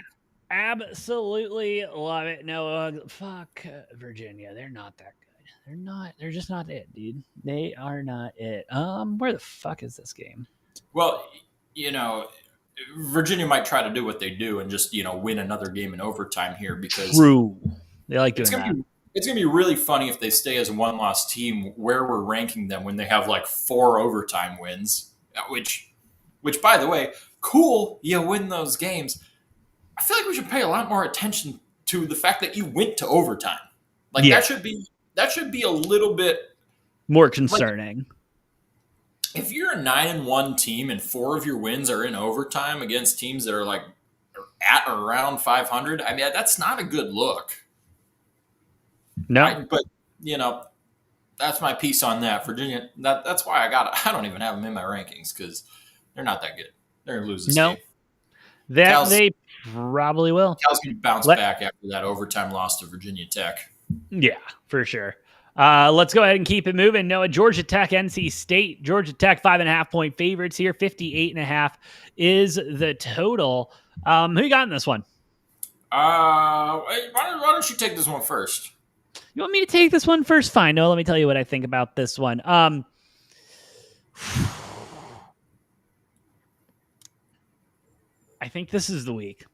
Absolutely love it. No, fuck Virginia. They're not that good. They're just not it, dude. They are not it. Where the fuck is this game? Well, Virginia might try to do what they do and just, win another game in overtime here because true. They like doing that. It's going to be really funny if they stay as a one-loss team where we're ranking them when they have like 4 overtime wins, which by the way, cool, you win those games. I feel like we should pay a lot more attention to the fact that you went to overtime. Like that should be a little bit more concerning. Like, if you're a 9-1 team and 4 of your wins are in overtime against teams that are like at or around 500, I mean that's not a good look. No, but that's my piece on that. Virginia. That's why I don't even have them in my rankings because they're not that good. They're gonna lose this game. They probably will. Cal's gonna bounce back after that overtime loss to Virginia Tech. Yeah, for sure. Let's go ahead and keep it moving. Noah, Georgia Tech, NC State. Georgia Tech 5.5-point favorites here. 58.5 is the total. Who you got in this one? Why don't you take this one first? You want me to take this one first? Fine. No, let me tell you what I think about this one. I think this is the week.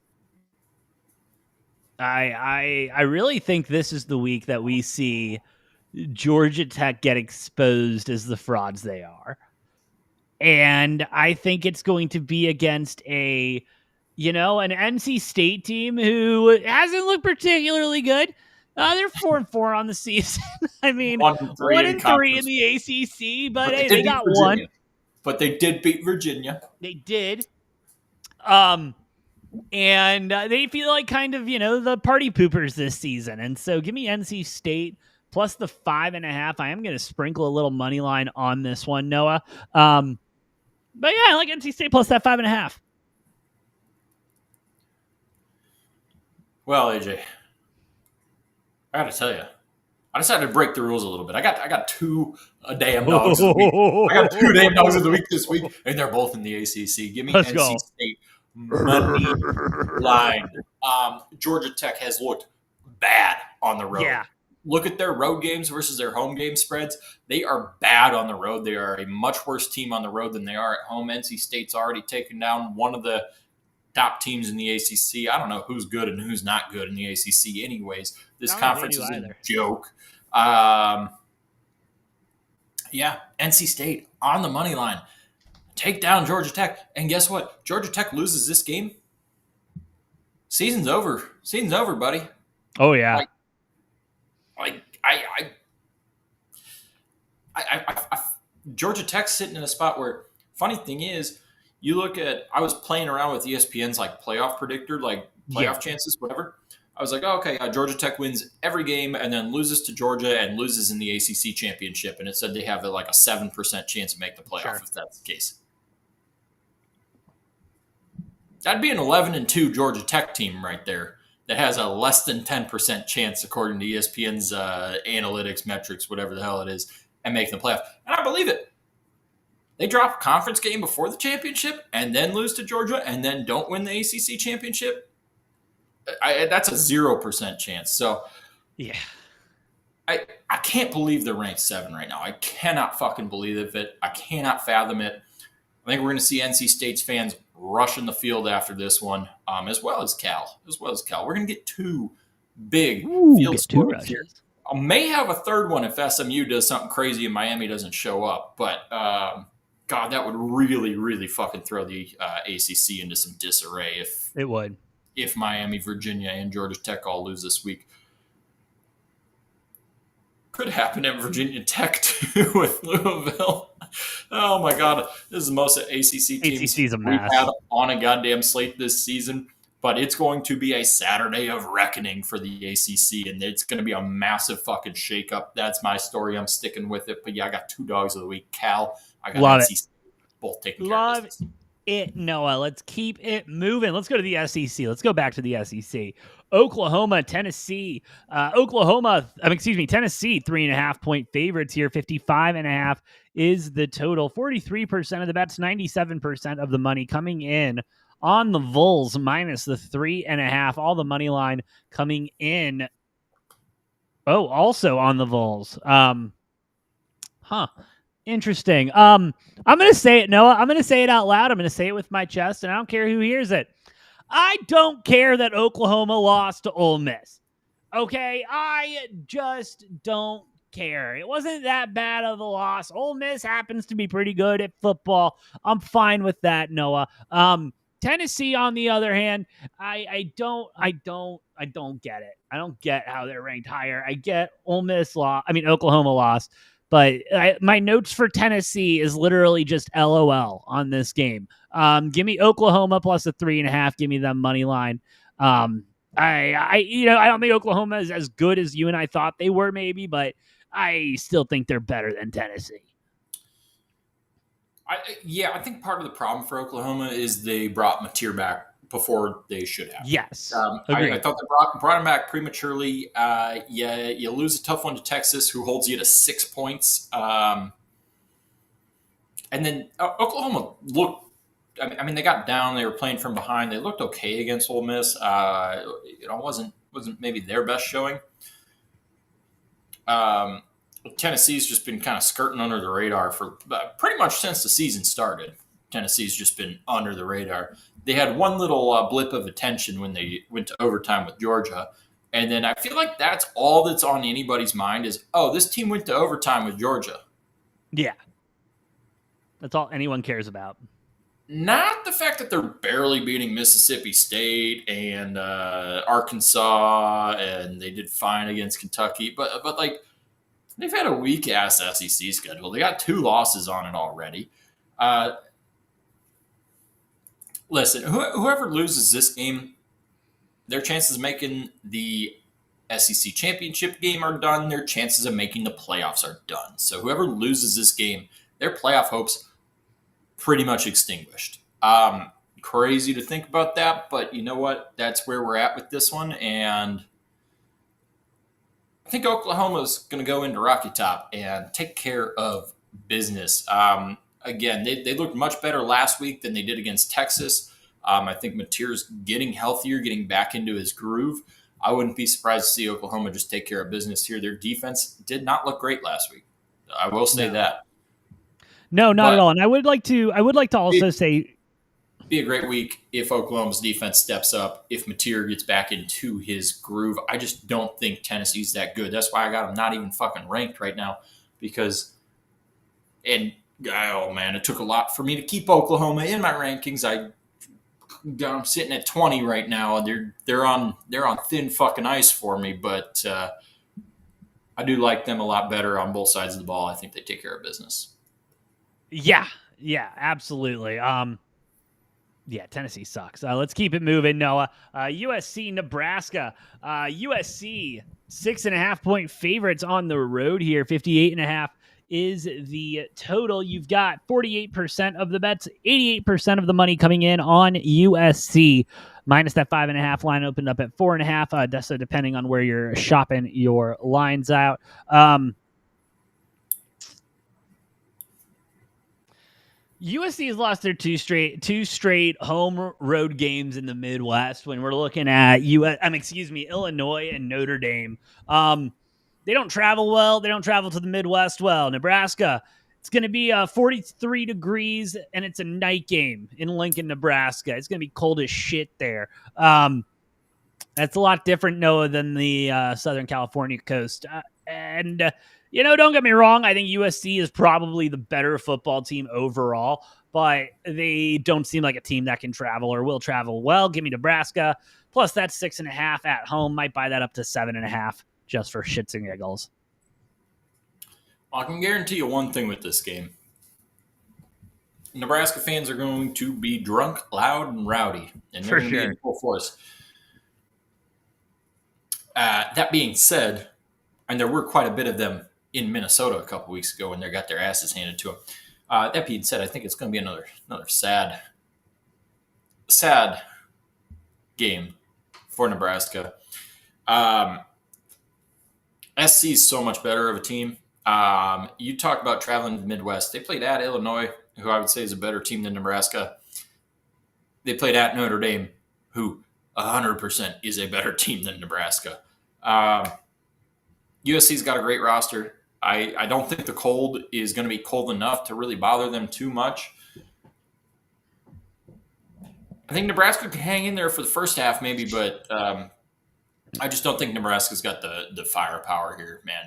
I really think this is the week that we see Georgia Tech get exposed as the frauds they are. And I think it's going to be against an NC State team who hasn't looked particularly good. They're 4-4 on the season. I mean, 1-3 in the ACC, but hey, they got one. But they did beat Virginia. They did. And they feel like kind of, the party poopers this season. And so give me NC State plus the 5.5. I am going to sprinkle a little money line on this one, Noah. But yeah, I like NC State plus that 5.5. Well, AJ, I got to tell you, I decided to break the rules a little bit. I got 2 damn dogs of the week. I got 2 damn dogs of the week this week, and they're both in the ACC. Give me NC State money line Georgia Tech has looked bad on the road. Yeah. Look at their road games versus their home game spreads. They are bad on the road. They are a much worse team on the road than they are at home. NC State's already taken down one of the top teams in the ACC. I don't know who's good and who's not good in the ACC anyways. This conference is a joke. Yeah, NC State on the money line. Take down Georgia Tech. And guess what? Georgia Tech loses this game. Season's over. Season's over, buddy. Oh, yeah. Georgia Tech's sitting in a spot where, funny thing is, you look at, I was playing around with ESPN's like playoff predictor, like playoff chances, whatever. I was like, oh, okay, Georgia Tech wins every game and then loses to Georgia and loses in the ACC championship. And it said they have like a 7% chance to make the playoff if that's the case. That'd be an 11-2 Georgia Tech team right there that has a less than 10% chance, according to ESPN's analytics, metrics, whatever the hell it is, and make the playoff. And I believe it. They drop a conference game before the championship and then lose to Georgia and then don't win the ACC championship. That's a 0% chance. So, yeah, I can't believe they're ranked 7 right now. I cannot fucking believe it. I cannot fathom it. I think we're going to see NC State's fans rushing the field after this one, as well as Cal. We're going to get 2 big field sports here. I may have a third one if SMU does something crazy and Miami doesn't show up. But, God, that would really, really fucking throw the ACC into some disarray if Miami, Virginia, and Georgia Tech all lose this week. Could happen at Virginia Tech, too, with Louisville. Oh, my God. This is the most ACC teams we've had on a goddamn slate this season. But it's going to be a Saturday of reckoning for the ACC, and it's going to be a massive fucking shakeup. That's my story. I'm sticking with it. But, yeah, I got 2 dogs of the week. Cal, I got NC State, both taking care of business. It, Noah. Let's keep it moving. Let's go to the SEC. Let's go back to the SEC. Oklahoma, Tennessee. Tennessee, 3.5-point favorites here. 55.5 is the total. 43% of the bets, 97% of the money coming in on the Vols minus the 3.5. All the money line coming in. Oh, also on the Vols. Interesting. I'm going to say it, Noah. I'm going to say it out loud. I'm going to say it with my chest, and I don't care who hears it. I don't care that Oklahoma lost to Ole Miss. Okay? I just don't care. It wasn't that bad of a loss. Ole Miss happens to be pretty good at football. I'm fine with that, Noah. Tennessee, on the other hand, I don't get it. I don't get how they're ranked higher. I get Oklahoma lost. But my notes for Tennessee is literally just LOL on this game. Give me Oklahoma plus a 3.5. Give me them money line. I don't think Oklahoma is as good as you and I thought they were, maybe, but I still think they're better than Tennessee. I think part of the problem for Oklahoma is they brought Mateer back before they should have. Yes. I thought they brought him back prematurely. You lose a tough one to Texas, who holds you to 6 points. And then Oklahoma looked, they got down. They were playing from behind. They looked okay against Ole Miss. Wasn't maybe their best showing. Tennessee's just been kind of skirting under the radar for pretty much since the season started. Tennessee's just been under the radar. They had one little blip of attention when they went to overtime with Georgia. And then I feel like that's all that's on anybody's mind is, oh, this team went to overtime with Georgia. Yeah. That's all anyone cares about. Not the fact that they're barely beating Mississippi State and Arkansas, and they did fine against Kentucky. But like, they've had a weak-ass SEC schedule. They got 2 losses on it already. Listen, whoever loses this game, their chances of making the SEC championship game are done. Their chances of making the playoffs are done. So whoever loses this game, their playoff hopes pretty much extinguished. Crazy to think about that, but you know what? That's where we're at with this one. And I think Oklahoma's going to go into Rocky Top and take care of business. Again, they looked much better last week than they did against Texas. I think Mateer's getting healthier, getting back into his groove. I wouldn't be surprised to see Oklahoma just take care of business here. Their defense did not look great last week. I will say that. No, not at all. And I would like to also say, be a great week if Oklahoma's defense steps up, if Mateer gets back into his groove. I just don't think Tennessee's that good. That's why I got them not even fucking ranked right now, because, and oh man, it took a lot for me to keep Oklahoma in my rankings. I'm sitting at 20 right now. They're on thin fucking ice for me, but I do like them a lot better on both sides of the ball. I think they take care of business. Yeah, absolutely. Yeah, Tennessee sucks. Let's keep it moving, Noah. USC, Nebraska. USC 6.5-point favorites on the road here. 58.5 is the total. You've got 48% of the bets, 88% of the money coming in on USC. Minus that 5.5 line opened up at 4.5. So depending on where you're shopping your lines out. USC has lost their two straight home road games in the Midwest. When we're looking at Illinois and Notre Dame, they don't travel well. They don't travel to the Midwest well. Nebraska, it's going to be 43 degrees, and it's a night game in Lincoln, Nebraska. It's going to be cold as shit there. That's a lot different, Noah, than the Southern California coast. Don't get me wrong. I think USC is probably the better football team overall, but they don't seem like a team that can travel or will travel well. Give me Nebraska. Plus, that's 6.5 at home. Might buy that up to 7.5 just for shits and giggles. I can guarantee you one thing with this game. Nebraska fans are going to be drunk, loud, and rowdy. And they're going to be in full force. That being said, and there were quite a bit of them in Minnesota a couple weeks ago when they got their asses handed to them. That being said, I think it's going to be another sad game for Nebraska. SC is so much better of a team. You talk about traveling to the Midwest. They played at Illinois, who I would say is a better team than Nebraska. They played at Notre Dame, who 100% is a better team than Nebraska. USC's got a great roster. I don't think the cold is going to be cold enough to really bother them too much. I think Nebraska can hang in there for the first half maybe, but I just don't think Nebraska's got the firepower here, man.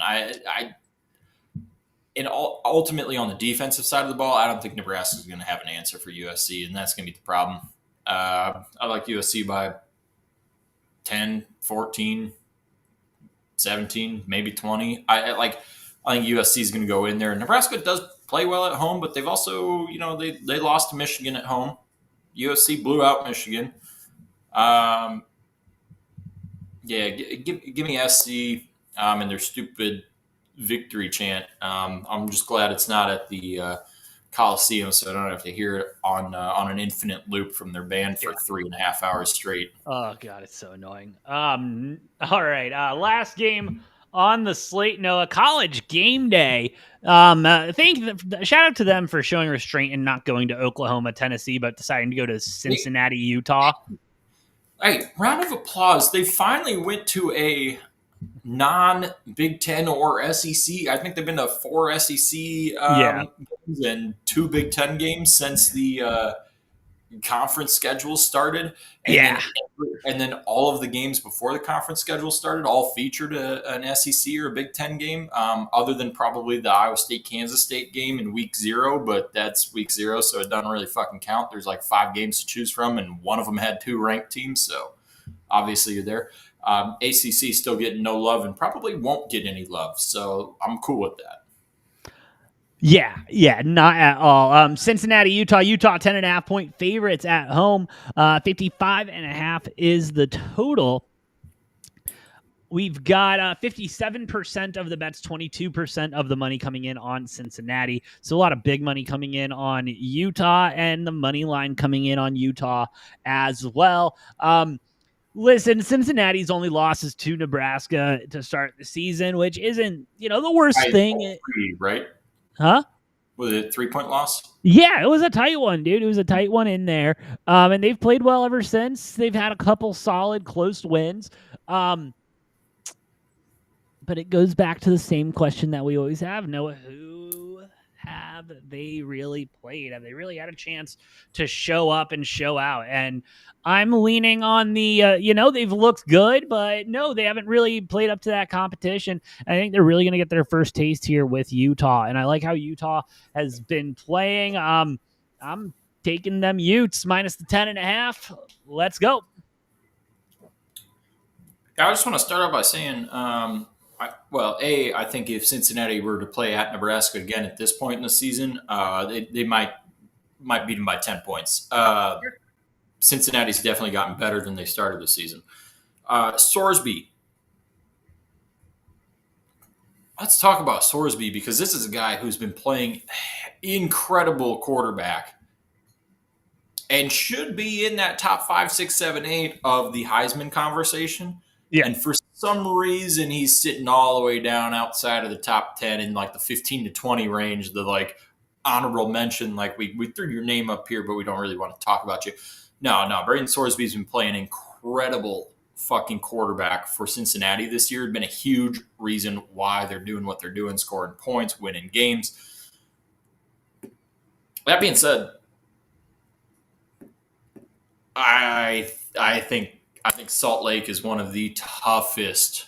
Ultimately on the defensive side of the ball, I don't think Nebraska's going to have an answer for USC, and that's going to be the problem. I like USC by 10, 14, 17, maybe 20. I think USC is going to go in there. Nebraska does play well at home, but they've also, they lost to Michigan at home. USC blew out Michigan. Give me SC and their stupid victory chant. I'm just glad it's not at the Coliseum, so I don't have to hear it on an infinite loop from their band for 3.5 hours straight. Oh God, it's so annoying. All right, last game on the slate, Noah. College Game Day. Shout out to them for showing restraint and not going to Oklahoma, Tennessee, but deciding to go to Cincinnati, Utah. Hey, round of applause. They finally went to a non-Big Ten or SEC. I think they've been to 4 SEC games and 2 Big Ten games since the conference schedule started. And then all of the games before the conference schedule started all featured an SEC or a Big Ten game, other than probably the Iowa State-Kansas State game in week 0, but that's week 0, so it doesn't really fucking count. There's like 5 games to choose from, and one of them had 2 ranked teams, so obviously you're there. ACC still getting no love and probably won't get any love, so I'm cool with that. Yeah, not at all. Cincinnati, Utah 10.5-point favorites at home. 55.5 is the total. We've got 57% of the bets, 22% of the money coming in on Cincinnati. So a lot of big money coming in on Utah, and the money line coming in on Utah as well. Listen, Cincinnati's only losses to Nebraska to start the season, which isn't, the worst thing. Right? Huh? Was it 3-point loss? Yeah, it was a tight one, dude. It was a tight one in there. And they've played well ever since. They've had a couple solid, close wins. But it goes back to the same question that we always have, Noah. Who have they really played? Have they really had a chance to show up and show out? And I'm leaning on the, they've looked good, but no, they haven't really played up to that competition. I think they're really going to get their first taste here with Utah. And I like how Utah has been playing. I'm taking them Utes minus the 10.5. Let's go. I just want to start out by saying, I think if Cincinnati were to play at Nebraska again at this point in the season, they might beat them by 10 points. Cincinnati's definitely gotten better than they started the season. Sorsby. Let's talk about Sorsby because this is a guy who's been playing incredible quarterback and should be in that top 5, 6, 7, 8 of the Heisman conversation. Yeah. And for some reason, he's sitting all the way down outside of the top 10 in like the 15 to 20 range, the like honorable mention. Like we threw your name up here, but we don't really want to talk about you. No. Braden Sorsby's been playing incredible fucking quarterback for Cincinnati this year. It's been a huge reason why they're doing what they're doing, scoring points, winning games. That being said, I think Salt Lake is one of the toughest.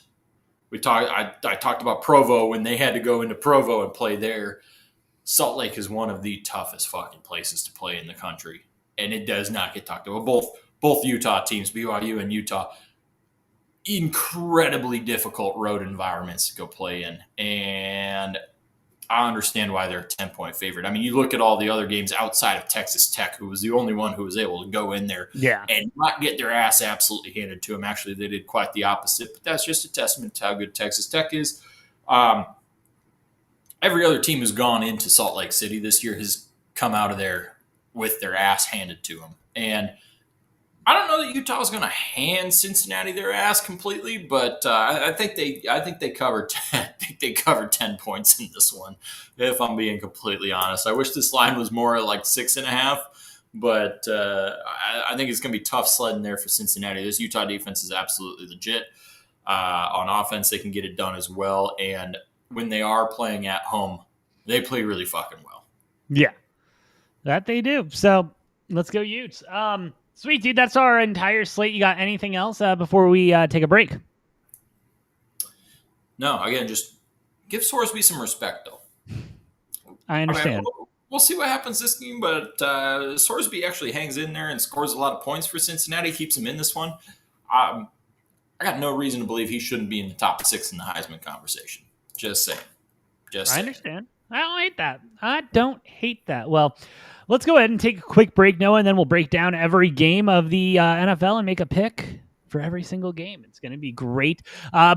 I talked about Provo when they had to go into Provo and play there. Salt Lake is one of the toughest fucking places to play in the country, and it does not get talked about. Both Utah teams, BYU and Utah, incredibly difficult road environments to go play in, and I understand why they're a 10-point favorite. I mean, you look at all the other games outside of Texas Tech, who was the only one who was able to go in there and not get their ass absolutely handed to them. Actually, they did quite the opposite, but that's just a testament to how good Texas Tech is. Every other team who's gone into Salt Lake City this year has come out of there with their ass handed to them. And I don't know that Utah is going to hand Cincinnati their ass completely, but I think they covered 10. I think they covered 10 points in this one. If I'm being completely honest, I wish this line was more like 6.5, but I think it's going to be tough sledding there for Cincinnati. This Utah defense is absolutely legit. On offense, they can get it done as well, and when they are playing at home, they play really fucking well. Yeah, that they do. So let's go Utes. Sweet, dude. That's our entire slate. You got anything else before we take a break? No, again, just give Sorsby some respect, though. I understand. I mean, we'll see what happens this game, but Sorsby actually hangs in there and scores a lot of points for Cincinnati, keeps him in this one. I got no reason to believe he shouldn't be in the top 6 in the Heisman conversation. Just saying. I understand. I don't hate that. Well, let's go ahead and take a quick break, Noah, and then we'll break down every game of the NFL and make a pick for every single game. It's going to be great.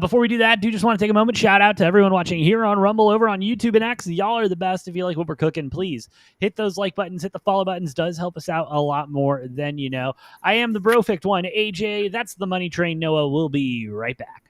Before we do that, do just want to take a moment. Shout out to everyone watching here on Rumble, over on YouTube and X. Y'all are the best. If you like what we're cooking, please hit those like buttons, hit the follow buttons. Does help us out a lot more than you know. I am the Brofict one, AJ. That's the Money Train, Noah. We'll be right back.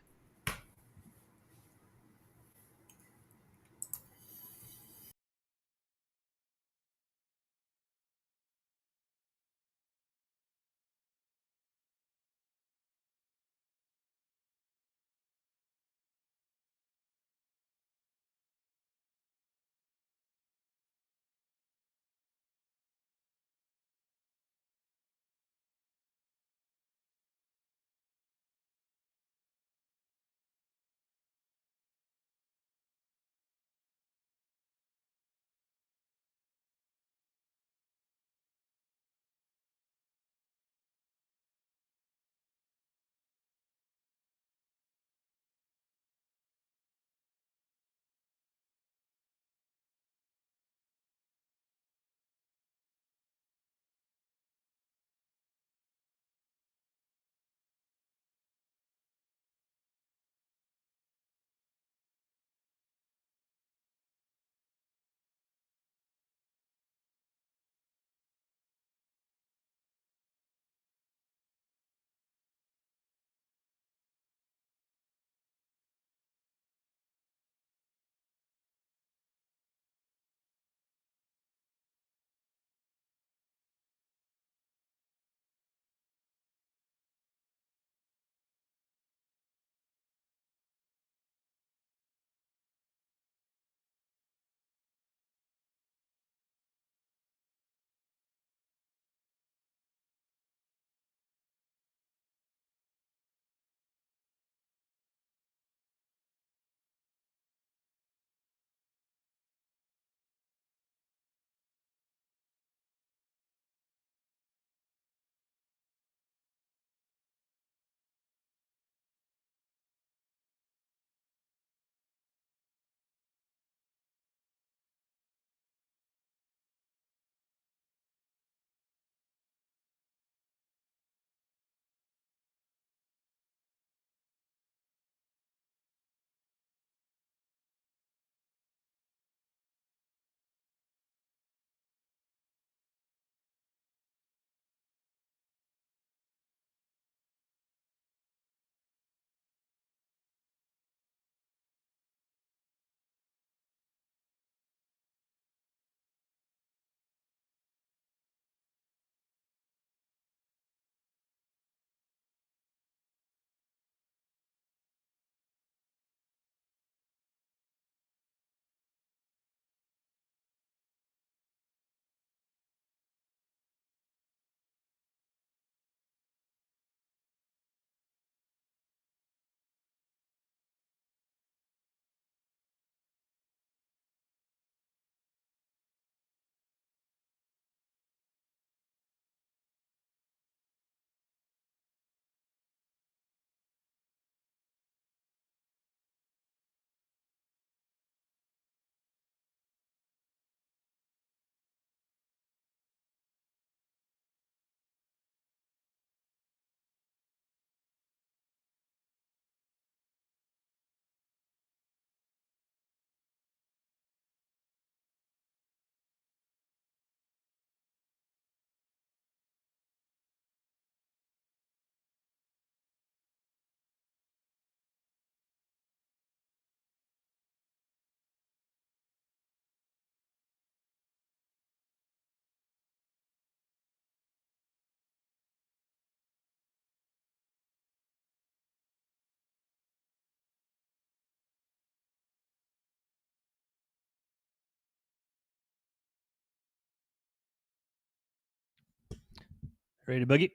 Ready to boogie?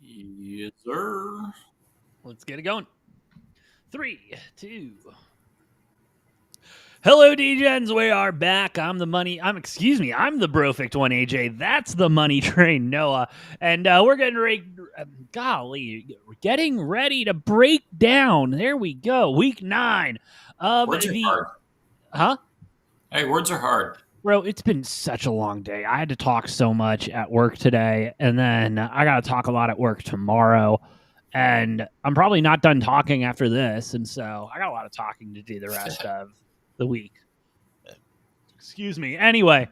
Yes, sir. Let's get it going. 3, 2. Hello, DGens. We are back. I'm the Brofect one, AJ. That's the money train, Noah. And we're getting ready. We're getting ready to break down. There we go. Week 9 of Words are hard. Huh? Hey, words are hard. Bro, it's been such a long day. I had to talk so much at work today, and then I got to talk a lot at work tomorrow. And I'm probably not done talking after this, and so I got a lot of talking to do the rest of the week. Excuse me. Anyway,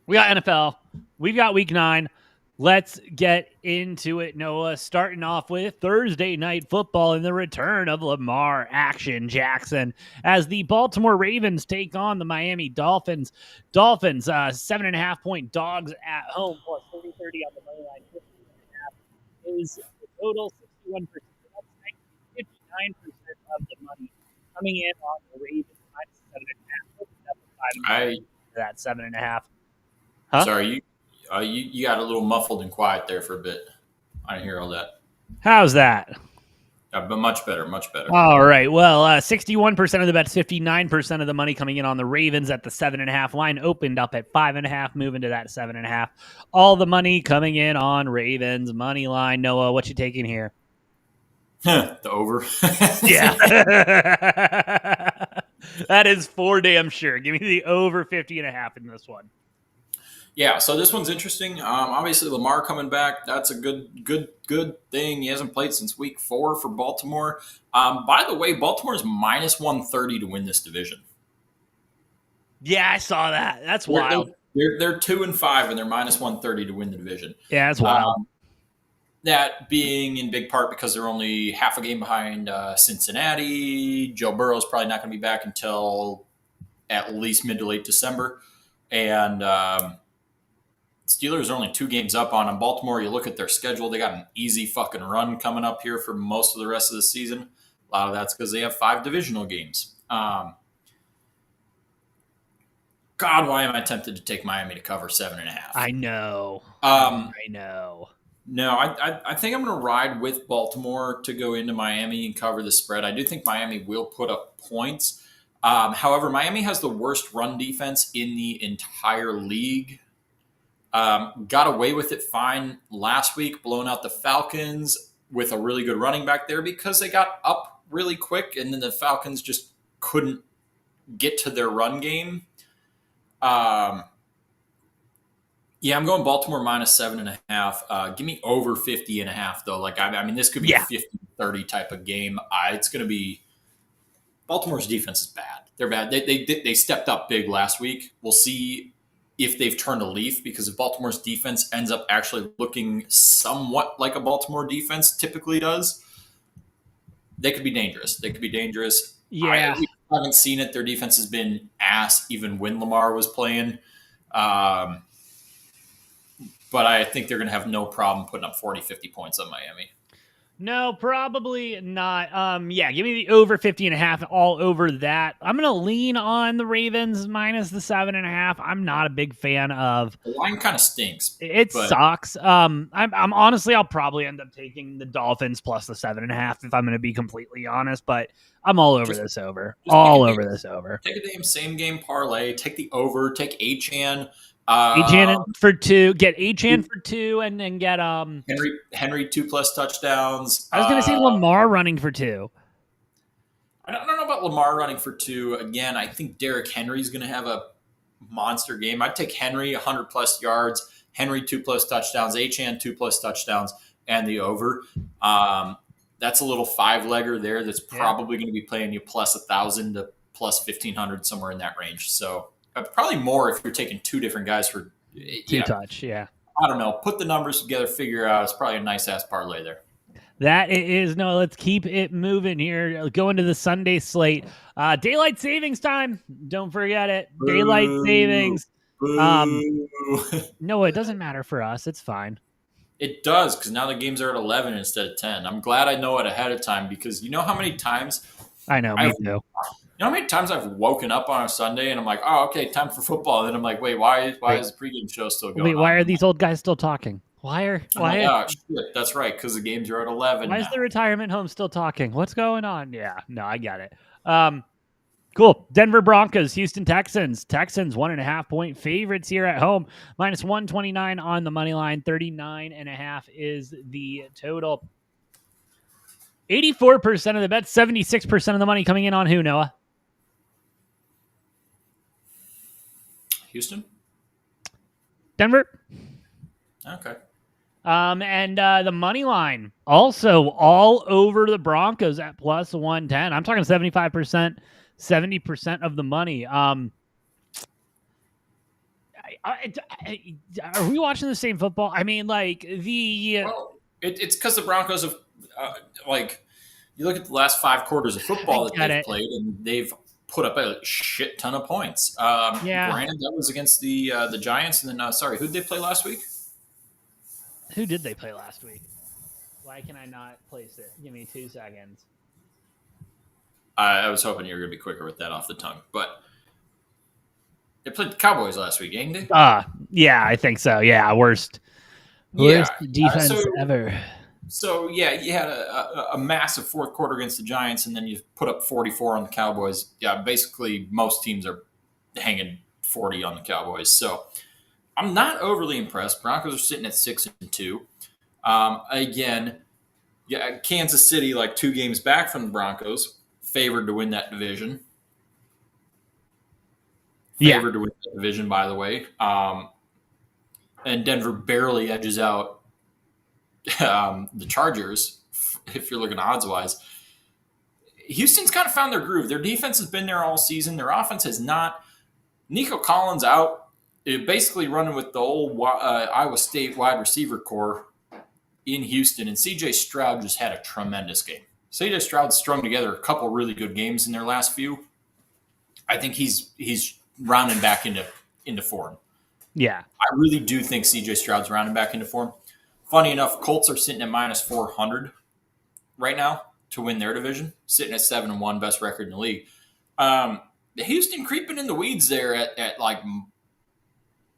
we got NFL. We've got week 9. Let's get into it, Noah. Starting off with Thursday night football and the return of Lamar Action Jackson as the Baltimore Ravens take on the Miami Dolphins. Dolphins, 7.5-point dogs at home, plus 30-30 on the money line. 15.5 is the total, 61%. That's 59% of the money coming in on the Ravens minus 7.5. That 7.5. Huh? Sorry, you got a little muffled and quiet there for a bit. I didn't hear all that. How's that? But much better, much better. All right. Well, 61% of the bets, 59% of the money coming in on the Ravens at the 7.5 line. Opened up at 5.5, moving to that 7.5. All the money coming in on Ravens money line. Noah, what you taking here? The over. Yeah. That is for damn sure. Give me the over 50.5 in this one. Yeah, so this one's interesting. Obviously, Lamar coming back, that's a good thing. He hasn't played since week 4 for Baltimore. By the way, Baltimore's minus 130 to win this division. Yeah, I saw that. That's wild. They're 2-5, and they're minus 130 to win the division. Yeah, that's wild. That being in big part because they're only half a game behind Cincinnati. Joe Burrow's probably not going to be back until at least mid to late December. And Steelers are only 2 games up on them. Baltimore, you look at their schedule, they got an easy fucking run coming up here for most of the rest of the season. A lot of that's because they have 5 divisional games. God, why am I tempted to take Miami to cover 7.5? I know. I know. No, I think I'm going to ride with Baltimore to go into Miami and cover the spread. I do think Miami will put up points. However, Miami has the worst run defense in the entire league. Got away with it fine last week, blowing out the Falcons with a really good running back there because they got up really quick, and then the Falcons just couldn't get to their run game. Yeah, I'm going Baltimore minus 7.5. Give me over 50.5 though. Like I mean, this could be a 50-30 type of game. It's going to be Baltimore's defense is bad. They're bad. They stepped up big last week. We'll see if they've turned a leaf, because if Baltimore's defense ends up actually looking somewhat like a Baltimore defense typically does, they could be dangerous. Yeah. I haven't seen it. Their defense has been ass even when Lamar was playing. But I think they're going to have no problem putting up 40, 50 points on Miami. No, probably not. Yeah, give me the over 50.5 all over that. I'm going to lean on the Ravens minus the 7.5. I'm not a big fan of. The line kind of stinks. It sucks. I'm honestly, I'll probably end up taking the Dolphins plus the 7.5 if I'm going to be completely honest, but I'm all over this over. All over this over. Take a damn same game parlay. Take the over. Take Achane. Achane for 2. Get Achane for 2, and then get Henry 2+ touchdowns. I was going to say Lamar running for 2. I don't know about Lamar running for 2. Again, I think Derrick Henry's going to have a monster game. I'd take Henry 100+ yards, Henry 2+ touchdowns, Achane 2+ touchdowns, and the over. That's a little 5-legger there. That's probably going to be playing you plus 1,000 to plus 1,500, somewhere in that range. So. Probably more if you're taking 2 different guys for 2 touch. Yeah. I don't know. Put the numbers together, figure out. It's probably a nice ass parlay there. That it is. No, let's keep it moving here. Go into the Sunday slate. Daylight savings time. Don't forget it. Daylight savings. No, it doesn't matter for us. It's fine. It does, because now the games are at 11 instead of 10. I'm glad I know it ahead of time, because you know how many times I know. Me too. know how many times I've woken up on a Sunday and I'm like, oh, okay, time for football. And then I'm like, wait, why is the pregame show still going Wait, on? why are these old guys still talking? I'm like, oh, shit, that's right, because the games are at 11 why now. is the retirement home still talking? What's going on? Yeah, no, I get it. Cool. Denver Broncos, Houston Texans. Texans 1.5-point favorites here at home. Minus 129 on the money line. 39.5 is the total. 84% of the bets, 76% of the money coming in on who, Noah? Houston? Denver. Okay. And the money line also all over the Broncos at plus 110. I'm talking 75%, 70% of the money. Are we watching the same football? I mean, like Well, it's because the Broncos have, you look at the last 5 quarters of football that they've played, and they've put up a shit ton of points. Granted, that was against the Giants, and then who did they play last week? Who did they play last week? Why can I not place it? Give me 2 seconds. I was hoping you were going to be quicker with that off the tongue, but they played the Cowboys last week, ain't they? Yeah, I think so. Yeah, worst defense ever. So, yeah, you had a massive fourth quarter against the Giants, and then you put up 44 on the Cowboys. Yeah, basically most teams are hanging 40 on the Cowboys. So, I'm not overly impressed. Broncos are sitting at 6-2. Again, yeah, Kansas City, like 2 games back from the Broncos, favored to win that division. Favored to win that division, by the way. And Denver barely edges out the Chargers, if you're looking odds-wise. Houston's kind of found their groove. Their defense has been there all season. Their offense has not. Nico Collins out. Basically running with the old Iowa State wide receiver core in Houston, and C.J. Stroud just had a tremendous game. C.J. Stroud strung together a couple really good games in their last few. I think he's rounding back into form. Yeah. I really do think C.J. Stroud's rounding back into form. Funny enough, Colts are sitting at minus 400 right now to win their division, sitting at 7-1, best record in the league. Houston creeping in the weeds there at like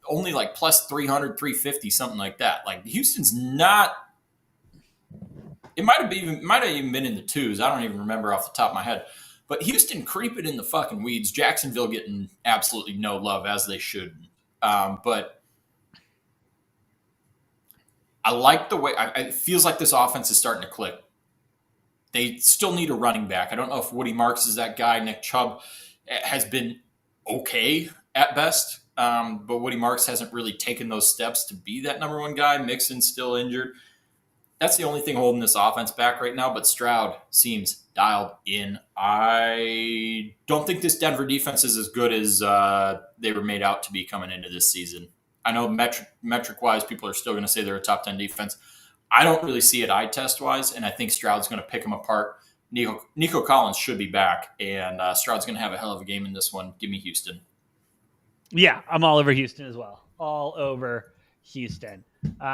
only like plus 300, 350, something like that. Like Houston's not. It might have even been in the 2s. I don't even remember off the top of my head. But Houston creeping in the fucking weeds. Jacksonville getting absolutely no love, as they should. But I like the way it feels like this offense is starting to click. They still need a running back. I don't know if Woody Marks is that guy. Nick Chubb has been okay at best. But Woody Marks hasn't really taken those steps to be that number 1 guy. Mixon's still injured. That's the only thing holding this offense back right now, but Stroud seems dialed in. I don't think this Denver defense is as good as they were made out to be coming into this season. I know metric-wise, people are still going to say they're a top 10 defense. I don't really see it eye test-wise, and I think Stroud's going to pick them apart. Nico Collins should be back, and Stroud's going to have a hell of a game in this one. Give me Houston. Yeah, I'm all over Houston as well. All over Houston.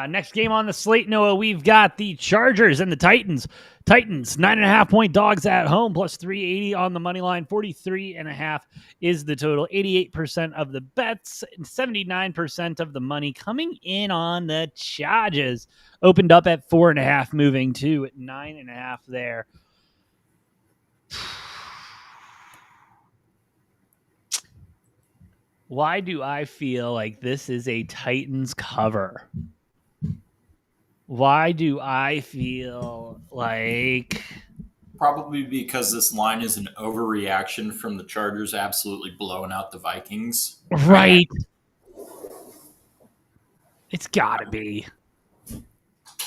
Next game on the slate, Noah, we've got the Chargers and the Titans. Titans, 9.5-point dogs at home, plus 380 on the money line. 43.5 is the total. 88% of the bets, 79% of the money coming in on the Chargers. Opened up at 4.5, moving to 9.5 there. Why do I feel like this is a Titans cover? Why do I feel like... Probably because this line is an overreaction from the Chargers absolutely blowing out the Vikings. Right. It's got to be.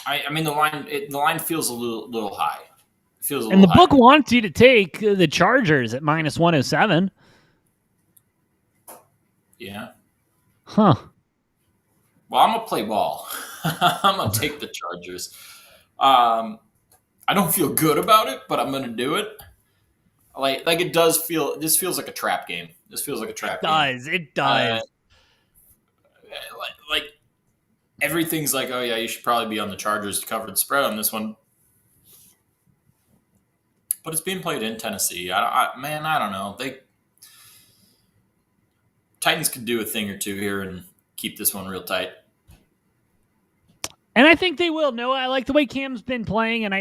I mean, the line feels a little high. It feels a and little the high. book wants you to take the Chargers at minus 107. Yeah. Huh. Well, I'm going to play ball. I'm going to take the Chargers. I don't feel good about it, but I'm going to do it. Like it does feel – this feels like a trap game. This feels like a trap game. It does. Like everything's like, oh, yeah, you should probably be on the Chargers to cover the spread on this one. but it's being played in Tennessee. Man, I don't know. Titans could do a thing or two here and keep this one real tight. And I think they will. No, I like the way Cam's been playing, and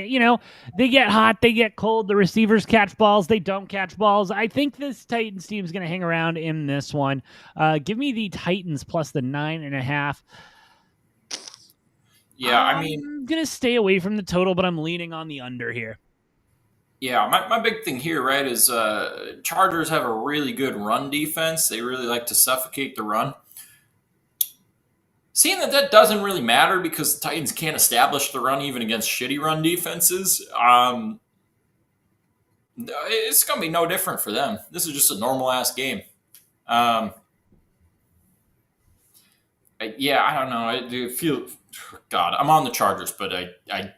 they get hot, they get cold. The receivers catch balls, they don't catch balls. I think this Titans team is going to hang around in this one. Give me the Titans plus the 9.5. Yeah, I'm going to stay away from the total, but I'm leaning on the under here. Yeah, my big thing here, right, is Chargers have a really good run defense. They really like to suffocate the run. Seeing that doesn't really matter because the Titans can't establish the run even against shitty run defenses, it's going to be no different for them. This is just a normal-ass game. Yeah, I don't know. I do feel – God, I'm on the Chargers, but I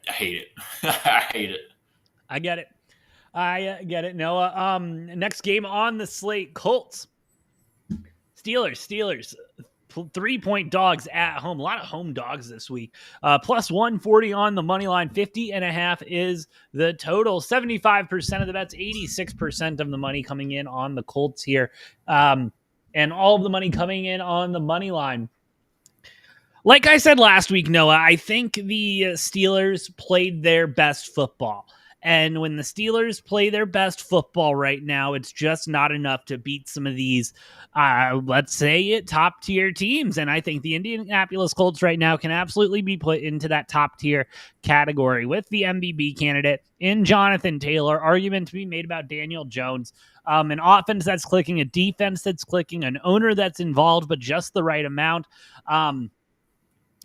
hate it. I hate it. I get it, Noah. Next game on the slate, Colts. Steelers. 3-point dogs at home. A lot of home dogs this week. Plus 140 on the money line. 50.5 is the total. 75% of the bets, 86% of the money coming in on the Colts here. And all of the money coming in on the money line. Like I said last week, Noah, I think the Steelers played their best football. And when the Steelers play their best football right now, it's just not enough to beat some of these, let's say it, top-tier teams. And I think the Indianapolis Colts right now can absolutely be put into that top-tier category with the MVP candidate in Jonathan Taylor. Argument to be made about Daniel Jones. An offense that's clicking, a defense that's clicking, an owner that's involved, but just the right amount.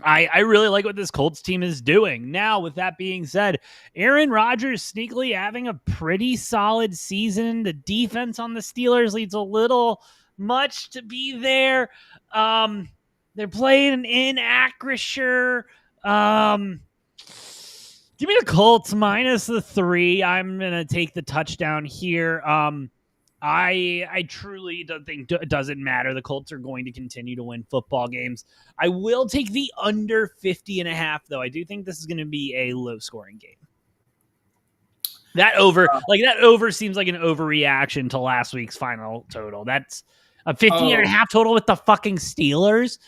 I really like what this Colts team is doing. Now, with that being said, Aaron Rodgers sneakily having a pretty solid season. The defense on the Steelers leads a little much to be there. They're playing in Acrisure. Give me the Colts minus the 3. I'm going to take the touchdown here. I truly don't think it doesn't matter. The Colts are going to continue to win football games. I will take the under 50.5, though. I do think this is going to be a low-scoring game. That over seems like an overreaction to last week's final total. That's a 50.5 total with the fucking Steelers.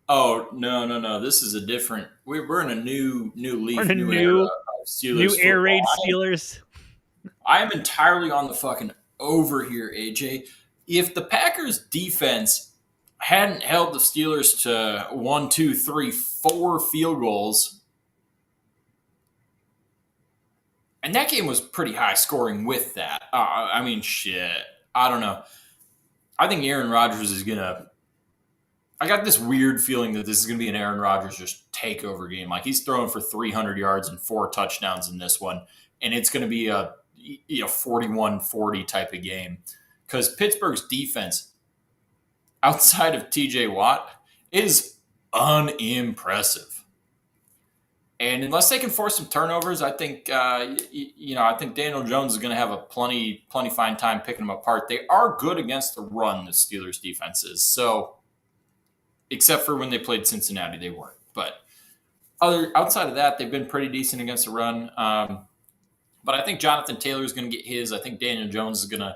Oh, no. This is a different – we're in a new leaf. We're in a new air raid Steelers. I am entirely on the fucking over here, AJ. If the Packers defense hadn't held the Steelers to 1, 2, 3, 4 field goals, and that game was pretty high scoring with that. I mean, shit. I don't know. I think Aaron Rodgers is going to – I got this weird feeling that this is going to be an Aaron Rodgers just takeover game. Like, he's throwing for 300 yards and 4 touchdowns in this one, and it's going to be a 41-40 type of game, because Pittsburgh's defense outside of TJ Watt is unimpressive. And unless they can force some turnovers, I think I think Daniel Jones is going to have a plenty fine time picking them apart. They are good against the run, the Steelers defense is. So, except for when they played Cincinnati, they weren't. But outside of that, they've been pretty decent against the run. But I think Jonathan Taylor is going to get his. I think Daniel Jones is going to,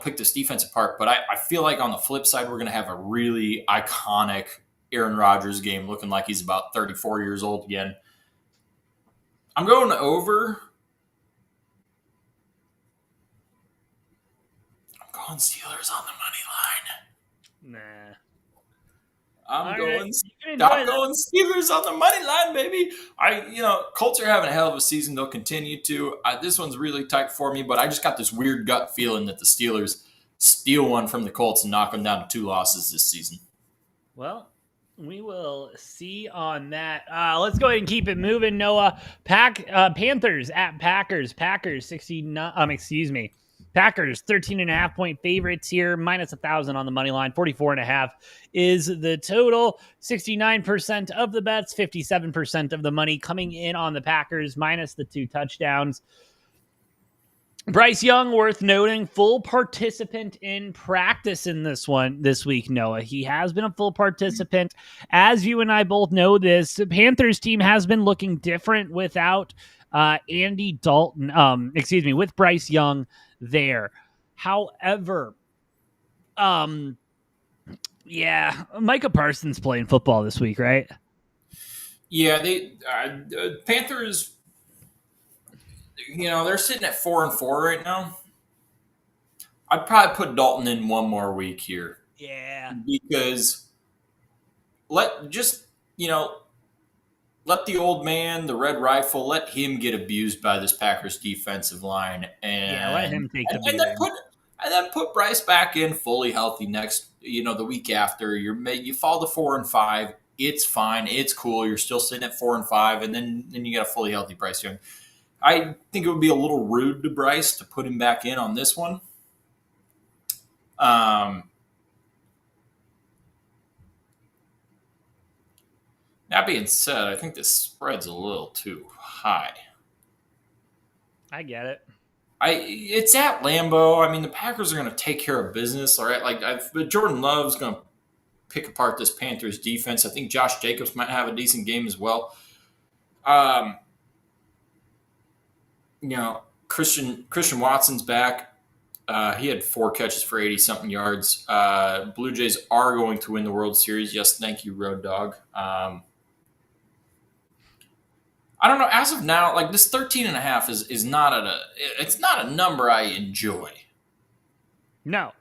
pick this defense apart. But I feel like on the flip side, we're going to have a really iconic Aaron Rodgers game looking like he's about 34 years old again. I'm going over. I'm going Steelers on the money line. Nah. I'm going Steelers on the money line, baby. Colts are having a hell of a season. They'll continue to. This one's really tight for me, but I just got this weird gut feeling that the Steelers steal one from the Colts and knock them down to 2 losses this season. Well, we will see on that. Let's go ahead and keep it moving, Noah. Panthers at Packers. Packers 69. Packers 13.5-point favorites here, minus 1,000 on the money line. 44.5 is the total. 69% of the bets, 57% of the money coming in on the Packers, minus the 2 touchdowns. Bryce Young, worth noting, full participant in practice in this week, Noah. He has been a full participant. As you and I both know this, the Panthers team has been looking different without Andy Dalton, with Bryce Young there. However, Micah Parsons playing football this week, right? Yeah, Panthers. They're sitting at 4-4 right now. I'd probably put Dalton in one more week here. Yeah, because let the old man, the red rifle, let him get abused by this Packers defensive line, and let him take the and then put Bryce back in fully healthy next. The week after you fall to 4-5. It's fine. It's cool. You're still sitting at 4-5, and then you got a fully healthy Bryce Young. I think it would be a little rude to Bryce to put him back in on this one. That being said, I think this spread's a little too high. I get it. It's at Lambeau. I mean, the Packers are going to take care of business, all right? But Jordan Love's going to pick apart this Panthers defense. I think Josh Jacobs might have a decent game as well. Christian Watson's back. He had 4 catches for 80-something yards. Blue Jays are going to win the World Series. Yes, thank you, Road Dogg. I don't know. As of now, this 13.5 is not it's not a number I enjoy. No.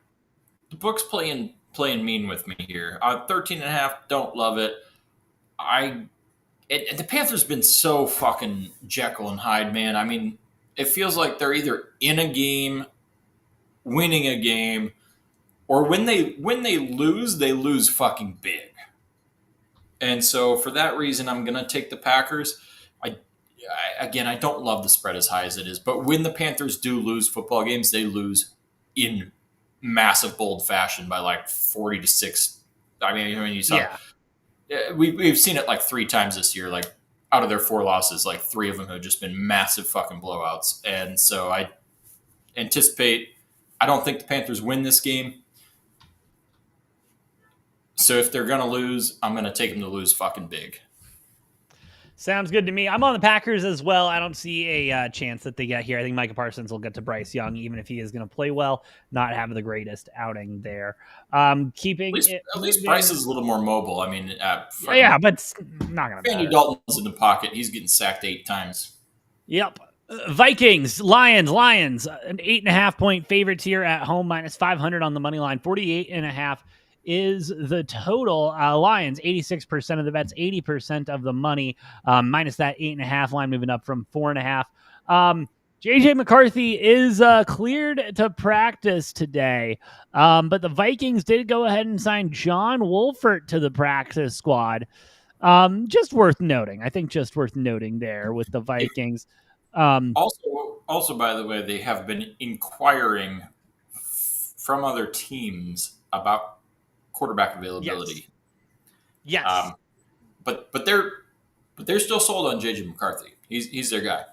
The book's playing mean with me here. 13.5, don't love it. The Panthers been so fucking Jekyll and Hyde, man. I mean, it feels like they're either in a game, winning a game, or when they lose fucking big. And so for that reason, I'm gonna take the Packers. I don't love the spread as high as it is, but when the Panthers do lose football games, they lose in massive, bold fashion by 40-6. I mean, you saw. Yeah. We've seen it 3 times this year. Out of their 4 losses, 3 of them have just been massive fucking blowouts. And so I anticipate. I don't think the Panthers win this game. So if they're gonna lose, I'm gonna take them to lose fucking big. Sounds good to me. I'm on the Packers as well. I don't see a chance that they get here. I think Micah Parsons will get to Bryce Young, even if he is going to play well, not have the greatest outing there. At least Bryce is a little more mobile. I mean, but it's not going to Andy Dalton's in the pocket. He's getting sacked 8 times. Yep. Vikings, Lions, an 8.5-point favorites here at home, minus 500 on the money line, 48.5 is the total. Lions, 86% of the bets, 80% of the money, minus that 8.5 line, moving up from 4.5. JJ McCarthy is cleared to practice today, but the Vikings did go ahead and sign John Wolford to the practice squad. Just worth noting. I think just worth noting there with the Vikings. Also, by the way, they have been inquiring from other teams about quarterback availability. Yes. But they're still sold on JJ McCarthy. He's their guy.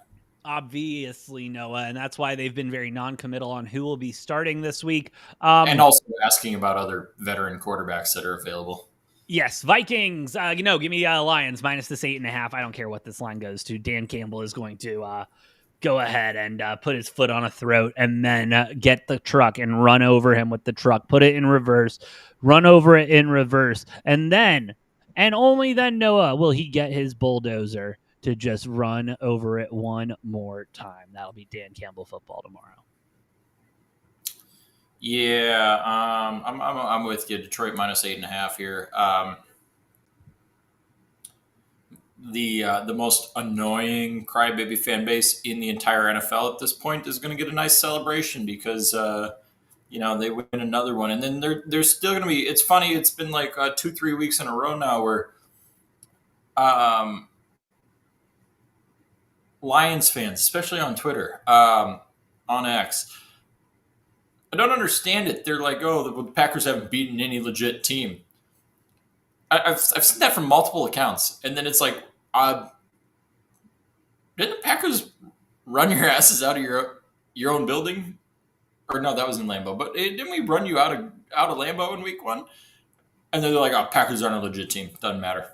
Obviously, Noah, and that's why they've been very non-committal on who will be starting this week. And also asking about other veteran quarterbacks that are available. Yes, Vikings. Give me Lions minus this 8.5. I don't care what this line goes to. Dan Campbell is going to go ahead and put his foot on a throat and then get the truck and run over him with the truck, put it in reverse, run over it in reverse, and then, and only then, Noah, will he get his bulldozer to just run over it one more time. That'll be Dan Campbell football tomorrow. Yeah, I'm with you. Detroit minus 8.5 here. The most annoying crybaby fan base in the entire NFL at this point is going to get a nice celebration because they win another one, and then there's still going to be. It's funny. It's been 2-3 weeks in a row now where Lions fans, especially on Twitter, on X, I don't understand it. They're like, oh, the Packers haven't beaten any legit team. I've seen that from multiple accounts, and then it's like, didn't the Packers run your asses out of your own building? Or no, that was in Lambeau. But didn't we run you out of Lambeau in week 1? And then they're like, oh, Packers aren't a legit team. Doesn't matter.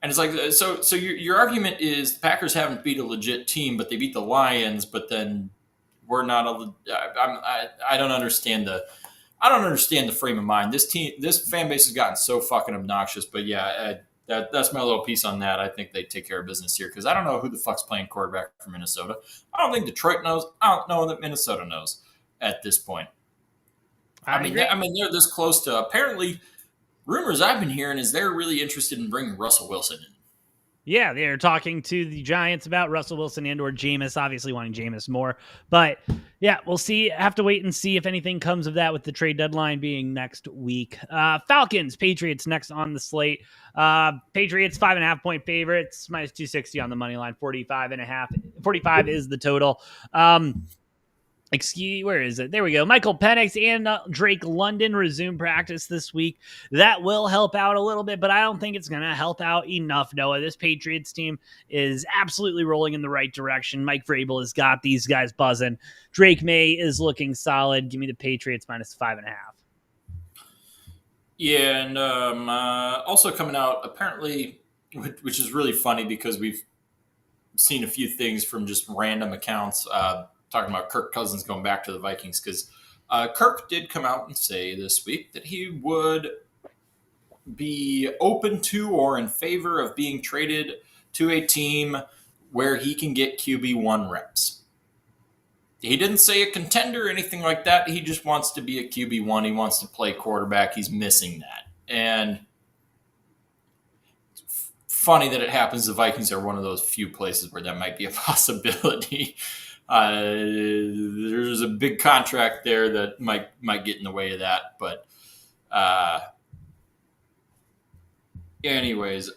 And it's like, so your argument is the Packers haven't beat a legit team, but they beat the Lions, but then we're not I don't understand the frame of mind. This fan base has gotten so fucking obnoxious. But yeah, that's my little piece on that. I think they take care of business here because I don't know who the fuck's playing quarterback for Minnesota. I don't think Detroit knows. I don't know that Minnesota knows at this point. I mean, they're this close to. Apparently, rumors I've been hearing is they're really interested in bringing Russell Wilson in. Yeah, they're talking to the Giants about Russell Wilson and or Jameis, obviously wanting Jameis more. But yeah, we'll see. Have to wait and see if anything comes of that with the trade deadline being next week. Falcons, Patriots next on the slate. Patriots 5.5-point favorites, minus 260 on the money line, 45 is the total. Where is it? There we go. Michael Penix and Drake London resume practice this week. That will help out a little bit, but I don't think it's going to help out enough, Noah. This Patriots team is absolutely rolling in the right direction. Mike Vrabel has got these guys buzzing. Drake May is looking solid. Give me the Patriots minus 5.5. Yeah, and also coming out, apparently, which is really funny because we've seen a few things from just random accounts talking about Kirk Cousins going back to the Vikings because Kirk did come out and say this week that he would be open to or in favor of being traded to a team where he can get QB1 reps. He didn't say a contender or anything like that. He just wants to be a QB1. He wants to play quarterback. He's missing that. And it's funny that it happens the Vikings are one of those few places where that might be a possibility. There's a big contract there that might get in the way of that. But anyways,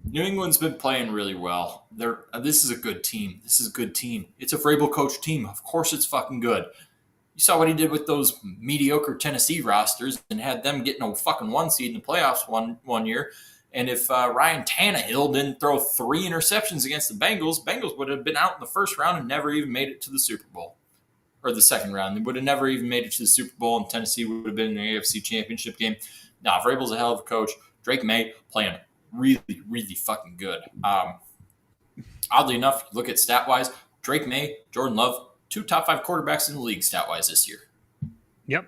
New England's been playing really well. This is a good team. It's a Vrabel coach team. Of course it's fucking good. You saw what he did with those mediocre Tennessee rosters and had them getting a fucking 1 seed in the playoffs one year. And if Ryan Tannehill didn't throw 3 interceptions against the Bengals would have been out in the first round and never even made it to the Super Bowl. Or the second round. They would have never even made it to the Super Bowl, and Tennessee would have been in the AFC Championship game. Now, Vrabel's a hell of a coach. Drake May playing really, really fucking good. Oddly enough, look at stat-wise, Drake May, Jordan Love, 2 top 5 quarterbacks in the league stat-wise this year. Yep.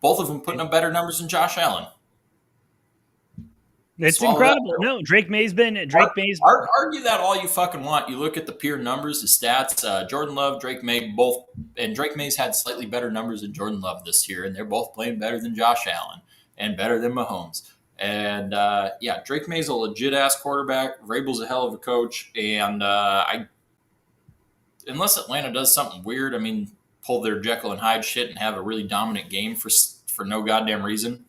Both of them putting up better numbers than Josh Allen. It's incredible. No, Drake May's argue that all you fucking want. You look at the pure numbers, the stats. Jordan Love, Drake May, both, and Drake May's had slightly better numbers than Jordan Love this year, and they're both playing better than Josh Allen and better than Mahomes. And Drake May's a legit ass quarterback. Vrabel's a hell of a coach, and unless Atlanta does something weird, pull their Jekyll and Hyde shit and have a really dominant game for no goddamn reason,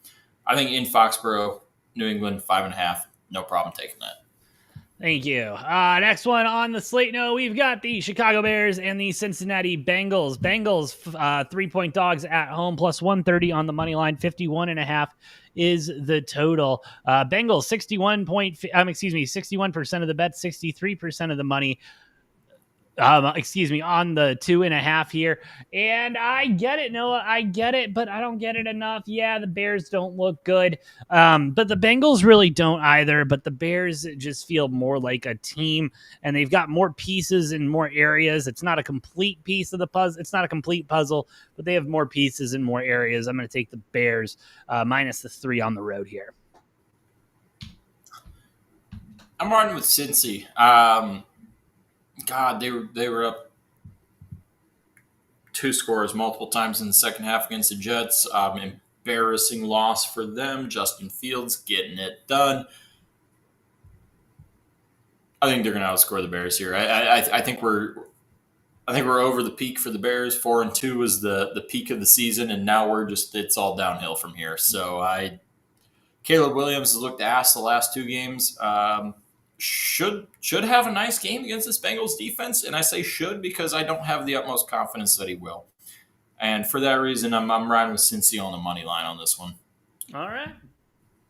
I think in Foxborough, New England 5.5, no problem taking that. Thank you. Next one on the slate. No, we've got the Chicago Bears and the Cincinnati Bengals. Bengals 3-point dogs at home, plus 130 on the money line. 51.5 is the total. Bengals 61% of the bet, 63% of the money. On the 2.5 here. And I get it, Noah. I get it, but I don't get it enough. Yeah, the Bears don't look good. But the Bengals really don't either. But the Bears just feel more like a team, and they've got more pieces in more areas. It's not a complete piece of the puzzle. It's not a complete puzzle, but they have more pieces in more areas. I'm going to take the Bears minus the 3 on the road here. I'm riding with Cincy. God, they were up 2 scores multiple times in the second half against the Jets. Embarrassing loss for them. Justin Fields getting it done. I think they're going to outscore the Bears here. I think we're over the peak for the Bears. 4-2 was the peak of the season, and now it's all downhill from here. So Caleb Williams has looked ass the last 2 games. Should have a nice game against this Bengals defense, and I say should because I don't have the utmost confidence that he will. And for that reason, I'm riding with Cincy on the money line on this one. All right.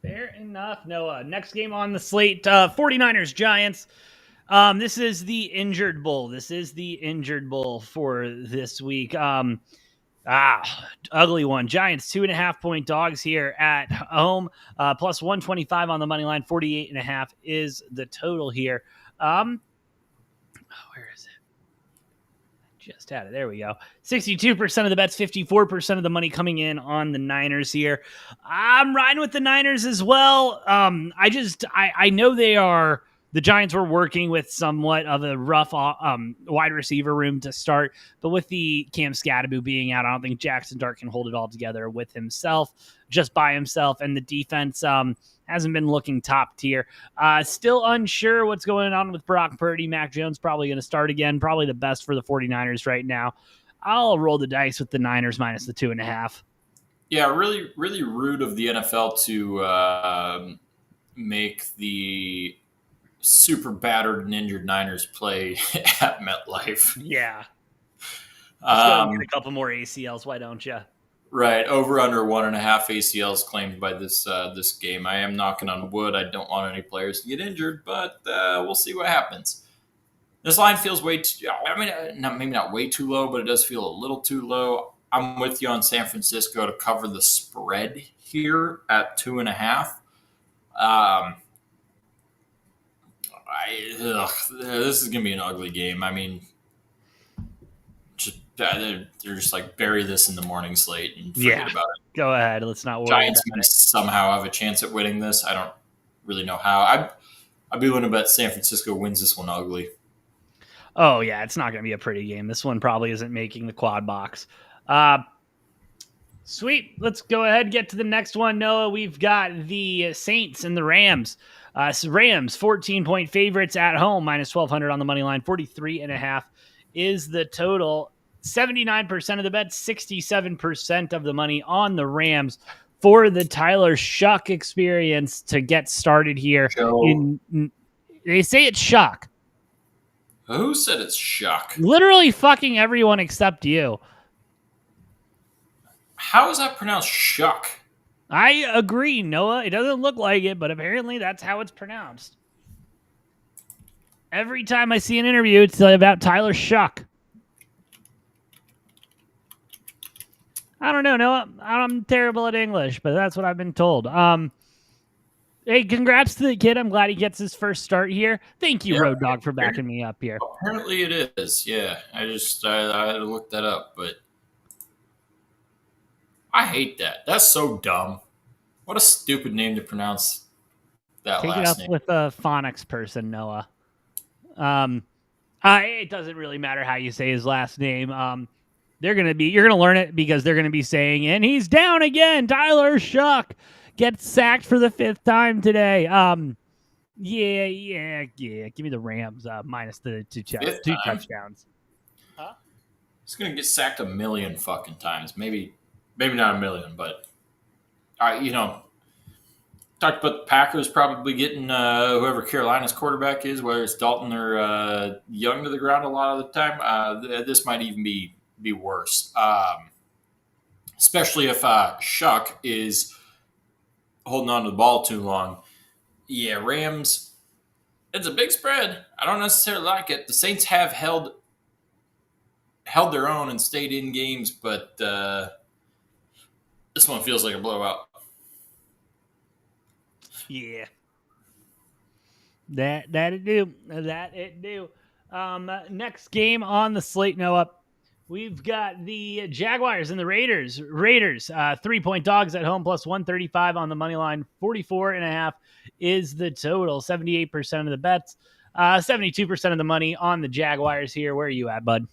Fair enough. Noah, next game on the slate, 49ers Giants. This is the injured bull. For this week. Ugly one. Giants 2.5-point dogs here at home. Plus 125 on the money line. 48.5 is the total here. Where is it? Just had it. There we go. 62% of the bets, 54% of the money coming in on the Niners here. I'm riding with the Niners as well. I know the Giants were working with somewhat of a rough wide receiver room to start, but with the Cam Scatterbu being out, I don't think Jackson Dart can hold it all together with himself, just by himself, and the defense hasn't been looking top tier. Still unsure what's going on with Brock Purdy. Mac Jones probably going to start again. Probably the best for the 49ers right now. I'll roll the dice with the Niners minus the 2.5. Yeah, really, really rude of the NFL to make the super battered and injured Niners play at MetLife. Yeah. Let's go and get a couple more ACLs. Why don't you? Right, over under 1.5 ACLs claimed by this game. I am knocking on wood. I don't want any players to get injured, but we'll see what happens. This line feels way too. I mean, maybe not way too low, but it does feel a little too low. I'm with you on San Francisco to cover the spread here at 2.5. This is gonna be an ugly game. I mean, they're just like bury this in the morning slate and forget about it. Go ahead. Let's not worry. Giants might somehow have a chance at winning this. I don't really know how. I'd be willing to bet San Francisco wins this one ugly. Oh yeah, it's not going to be a pretty game. This one probably isn't making the quad box. Sweet. Let's go ahead and get to the next one, Noah. We've got the Saints and the Rams. Rams 14-point favorites at home, minus 1,200 on the money line. 43.5 is the total. 79% of the bets, 67% of the money on the Rams for the Tyler Shuck experience to get started here. They say it's Shuck. Who said it's Shuck? Literally fucking everyone except you. How is that pronounced Shuck? I agree, Noah. It doesn't look like it, but apparently that's how it's pronounced. Every time I see an interview, it's about Tyler Shuck. I don't know, Noah. I'm terrible at English, but that's what I've been told. Hey, congrats to the kid. I'm glad he gets his first start here. Thank you, Road Dog, for backing me up here. Apparently it is, yeah. I had to look that up, but I hate that. That's so dumb. What a stupid name to pronounce that Take last it name. up with a phonics person, Noah. It doesn't really matter how you say his last name. You're gonna learn it because they're gonna be saying, and he's down again. Tyler Shuck gets sacked for the 5th time today. Yeah. Give me the Rams minus the two touchdowns. Huh? He's gonna get sacked 1,000,000 fucking times. Maybe not 1,000,000, but talked about the Packers probably getting whoever Carolina's quarterback is, whether it's Dalton or Young, to the ground a lot of the time. This might even be worse, especially if Shuck is holding on to the ball too long. Yeah, Rams, it's a big spread. I don't necessarily like it. The Saints have held their own and stayed in games, but this one feels like a blowout. Yeah. That it do. Next game on the slate, Noah. We've got the Jaguars and the Raiders. 3-point dogs at home, plus 135 on the money line. 44.5 is the total. 78% of the bets, 72% of the money on the Jaguars here. Where are you at, bud?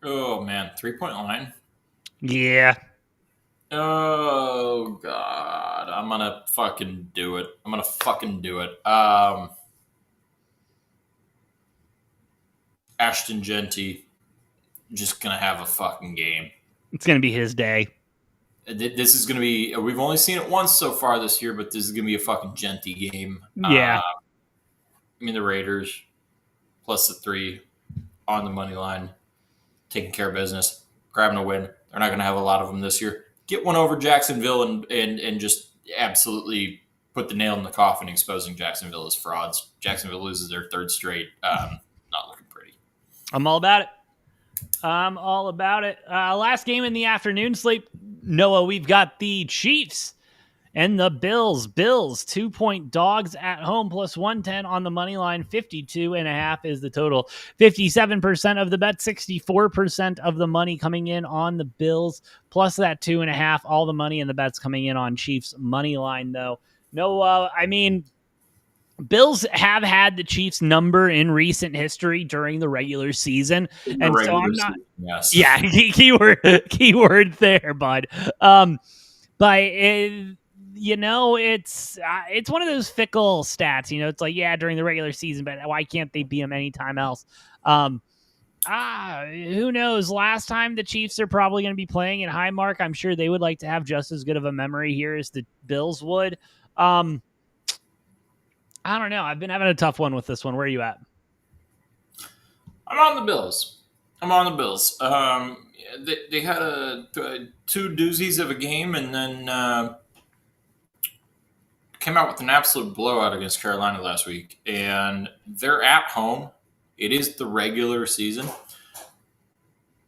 Oh, man. 3-point line? Yeah. Oh, God. I'm going to fucking do it. Ashton Genty just going to have a fucking game. It's going to be his day. This is going to be – we've only seen it once so far this year, but this is going to be a fucking Genty game. Yeah. The Raiders plus the 3 on the money line, taking care of business, grabbing a win. They're not going to have a lot of them this year. Get one over Jacksonville and just absolutely put the nail in the coffin exposing Jacksonville as frauds. Jacksonville loses their 3rd straight. Not looking pretty. I'm all about it. I'm all about it. Last game in the afternoon slate, Noah, we've got the Chiefs and the Bills. Bills, 2-point dogs at home, plus 110 on the money line. 52.5 is the total. 57% of the bet, 64% of the money coming in on the Bills, plus that 2.5. All the money and the bets coming in on Chiefs money line, though. No, I mean, Bills have had the Chiefs number in recent history during the regular season. In the And so regular I'm not, season, yes. yeah, keyword there, bud. But it's one of those fickle stats. It's like, yeah, during the regular season, but why can't they beat them anytime else? Who knows? Last time the Chiefs are probably going to be playing in Highmark. I'm sure they would like to have just as good of a memory here as the Bills would. I don't know. I've been having a tough one with this one. Where are you at? I'm on the Bills. They had two doozies of a game, and then came out with an absolute blowout against Carolina last week. And they're at home. It is the regular season.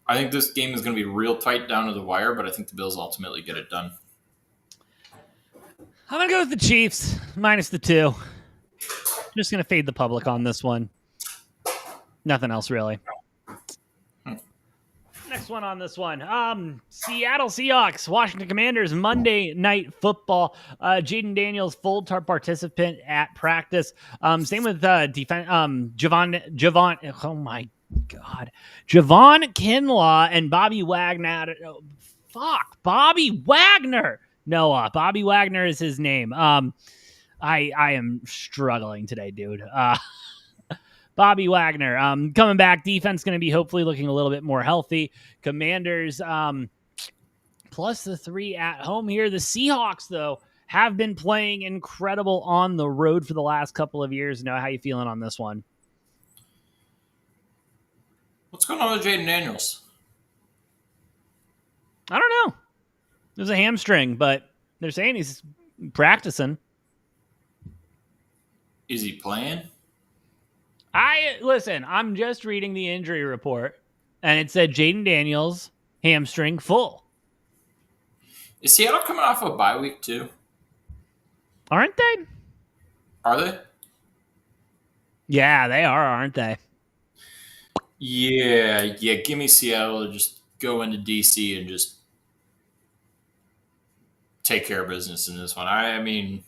I think this game is going to be real tight down to the wire, but I think the Bills ultimately get it done. I'm going to go with the Chiefs, minus the 2. I'm just going to fade the public on this one. Nothing else, really. Next one on this one. Seattle Seahawks, Washington Commanders, Monday Night Football. Jaden Daniels, full participant at practice. Same with Javon. Oh my God, Javon Kinlaw and Bobby Wagner. Bobby Wagner. Noah. Bobby Wagner is his name. I am struggling today, dude. Bobby Wagner coming back. Defense going to be hopefully looking a little bit more healthy. Commanders plus the 3 at home here. The Seahawks, though, have been playing incredible on the road for the last couple of years. Now, how you feeling on this one? What's going on with Jaden Daniels? I don't know. There's a hamstring, but they're saying he's practicing. Is he playing? Listen, I'm just reading the injury report, and it said Jaden Daniels, hamstring full. Is Seattle coming off a bye week too? Aren't they? Are they? Yeah, they are, aren't they? Yeah. Give me Seattle to just go into DC and just take care of business in this one. I mean,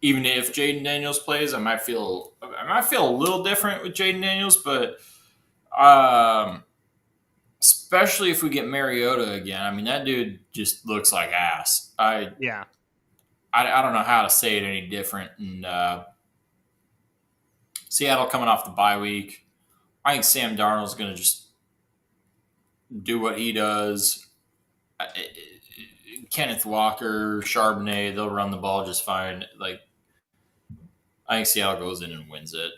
even if Jaden Daniels plays, I might feel a little different with Jaden Daniels, but especially if we get Mariota again. I mean, that dude just looks like ass. I don't know how to say it any different. And Seattle coming off the bye week, I think Sam Darnold's going to just do what he does. Kenneth Walker, Charbonnet, they'll run the ball just fine. Like, I think Seattle goes in and wins it.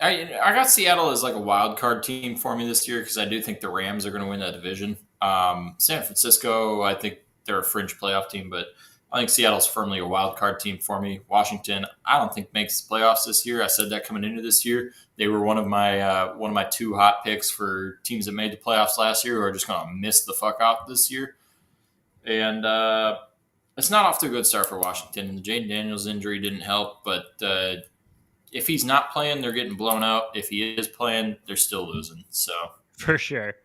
I got Seattle as like a wild card team for me this year because I do think the Rams are going to win that division. San Francisco, I think they're a fringe playoff team, but I think Seattle's firmly a wild card team for me. Washington, I don't think makes the playoffs this year. I said that coming into this year. They were one of my 2 hot picks for teams that made the playoffs last year who are just going to miss the fuck out this year. And it's not off to a good start for Washington. And the Jaden Daniels injury didn't help, but if he's not playing, they're getting blown out. If he is playing, they're still losing. So for sure.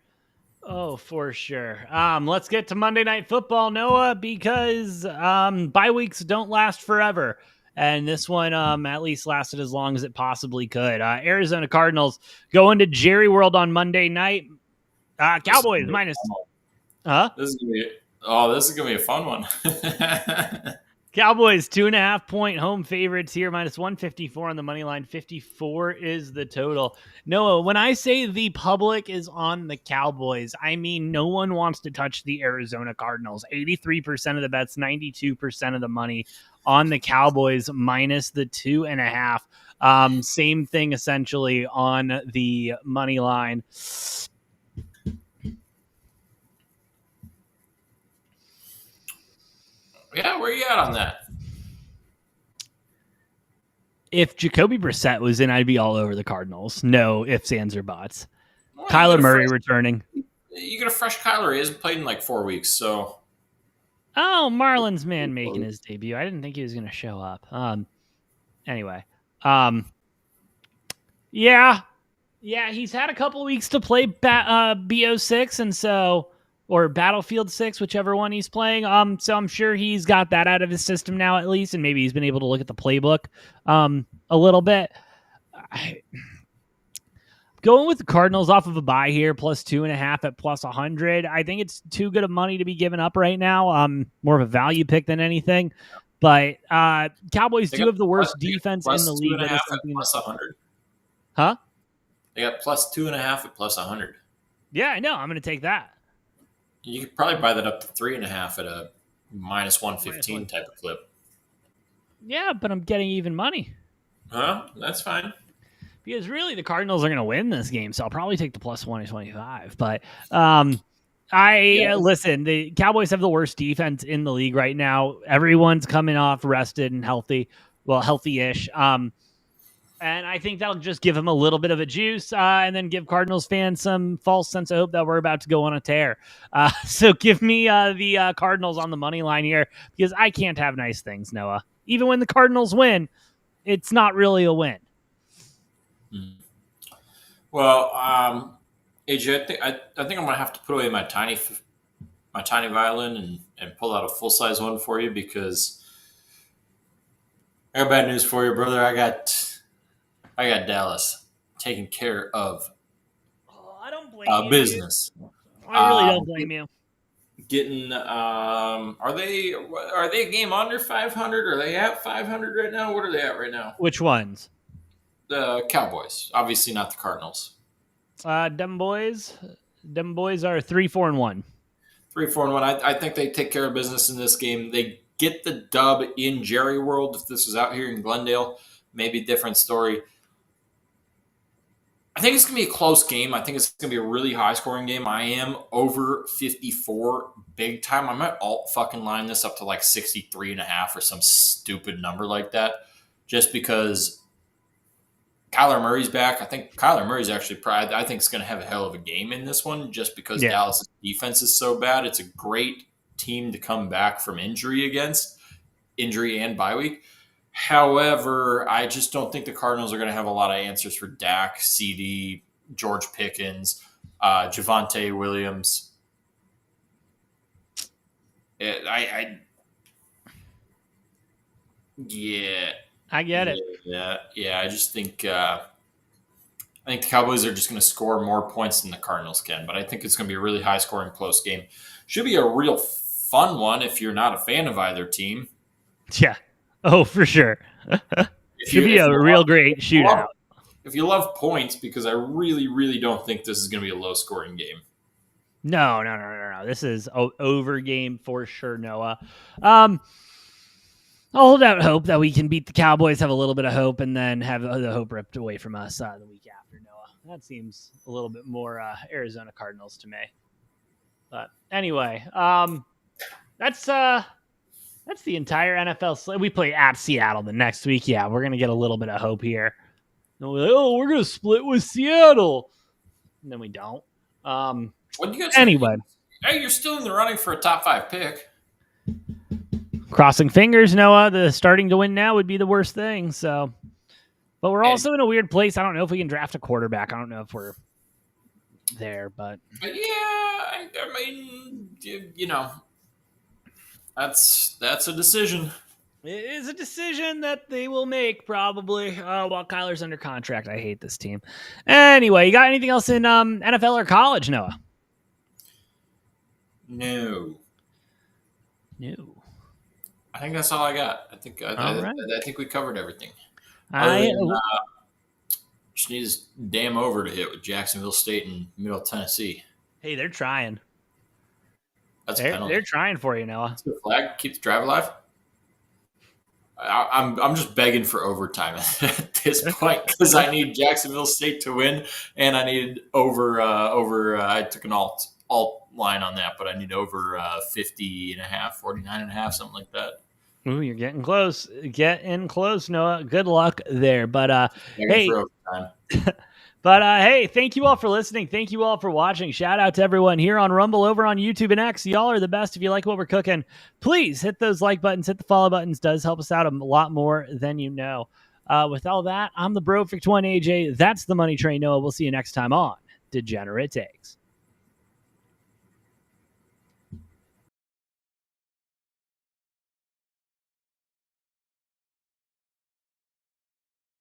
Oh, for sure. Let's get to Monday Night Football, Noah, because bye weeks don't last forever. And this one at least lasted as long as it possibly could. Arizona Cardinals go into Jerry World on Monday night. Cowboys minus. Huh? This is gonna be a fun one. Cowboys 2.5-point home favorites here, minus 154 on the money line. 54 is the total. Noah, when I say the public is on the Cowboys, I mean no one wants to touch the Arizona Cardinals. 83% of the bets, 92% of the money on the Cowboys, minus the 2.5. Same thing essentially on the money line. Yeah, where are you at on that? If Jacoby Brissett was in, I'd be all over the Cardinals. No ifs, ands, or buts. Well, Kyler Murray returning. You get a fresh Kyler. He hasn't played in like 4 weeks, so. Oh, Marlins man making his debut. I didn't think he was going to show up. Anyway, yeah, he's had a couple weeks to play BO6, and so or Battlefield 6, whichever one he's playing. So I'm sure he's got that out of his system now at least, and maybe he's been able to look at the playbook a little bit. Going with the Cardinals off of a bye here, plus 2.5 at plus 100. I think it's too good of money to be given up right now. More of a value pick than anything. But Cowboys do have the worst defense in the league. That is something plus 100. Huh? They got plus 2.5 at plus 100. Yeah, I know. I'm going to take that. You could probably buy that up to 3.5 at a minus 115 type of clip. Yeah, but I'm getting even money. Huh? That's fine. Because really, the Cardinals are going to win this game, so I'll probably take the plus 125. But listen, the Cowboys have the worst defense in the league right now. Everyone's coming off rested and healthy, well, healthy-ish. And I think that'll just give them a little bit of a juice and then give Cardinals fans some false sense of hope that we're about to go on a tear. So give me the Cardinals on the money line here because I can't have nice things, Noah. Even when the Cardinals win, it's not really a win. Well, AJ, I think I'm gonna have to put away my tiny violin and pull out a full size one for you because I got bad news for you, brother. I got Dallas taking care of I don't blame you. Business. I really don't blame you. Getting are they a game under 500? Are they at 500 right now? What are they at right now? Which ones? The Cowboys, obviously not the Cardinals. Them boys are 3-4-1. 3-4-1. I think they take care of business in this game. They get the dub in Jerry World. If this was out here in Glendale, maybe a different story. I think it's going to be a close game. I think it's going to be a really high-scoring game. I am over 54 big time. I might fucking line this up to like 63.5 or some stupid number like that just because Kyler Murray's back. I think Kyler Murray's actually I think it's going to have a hell of a game in this one just because Dallas' defense is so bad. It's a great team to come back from injury and bye week. However, I just don't think the Cardinals are going to have a lot of answers for Dak, CD, George Pickens, Javonte Williams. I get it. Yeah. I just think I think the Cowboys are just going to score more points than the Cardinals can, but I think it's going to be a really high-scoring, close game. Should be a real fun one if you're not a fan of either team. Yeah. Oh, for sure. Should be a real great shootout. If you love points, because I really, really don't think this is going to be a low-scoring game. No. This is over game for sure, Noah. I'll hold out hope that we can beat the Cowboys, have a little bit of hope, and then have the hope ripped away from us the week after, Noah. That seems a little bit more Arizona Cardinals to me. But anyway, that's the entire NFL slate. We play at Seattle the next week. Yeah, we're going to get a little bit of hope here. And we're like, we're going to split with Seattle. And then we don't. Anyway. Hey, you're still in the running for a top 5 pick. Crossing fingers, Noah. The starting to win now would be the worst thing. So, but we're also in a weird place. I don't know if we can draft a quarterback. I don't know if we're there, but yeah, I mean, you know, that's a decision. It is a decision that they will make probably while Kyler's under contract. I hate this team. Anyway, you got anything else in NFL or college, Noah? No. I think that's all I got. I think we covered everything. Just need his damn over to hit with Jacksonville State and Middle Tennessee. Hey, they're trying. That's a penalty. They're trying for you, Noah. The flag, keep the drive alive. I'm just begging for overtime at this point because I need Jacksonville State to win, and I need over. I took an alt line on that, but I need over 50.5, 49.5, something like that. Ooh, you're getting close. Getting close, Noah. Good luck there. But hey, For overtime. hey, thank you all for listening. Thank you all for watching. Shout out to everyone here on Rumble, over on YouTube and X. Y'all are the best. If you like what we're cooking, please hit those like buttons, hit the follow buttons. Does help us out a lot more than you know. With all that, I'm the Brofect One AJ. That's the Money Train Noah. We'll see you next time on Degenerate Takes.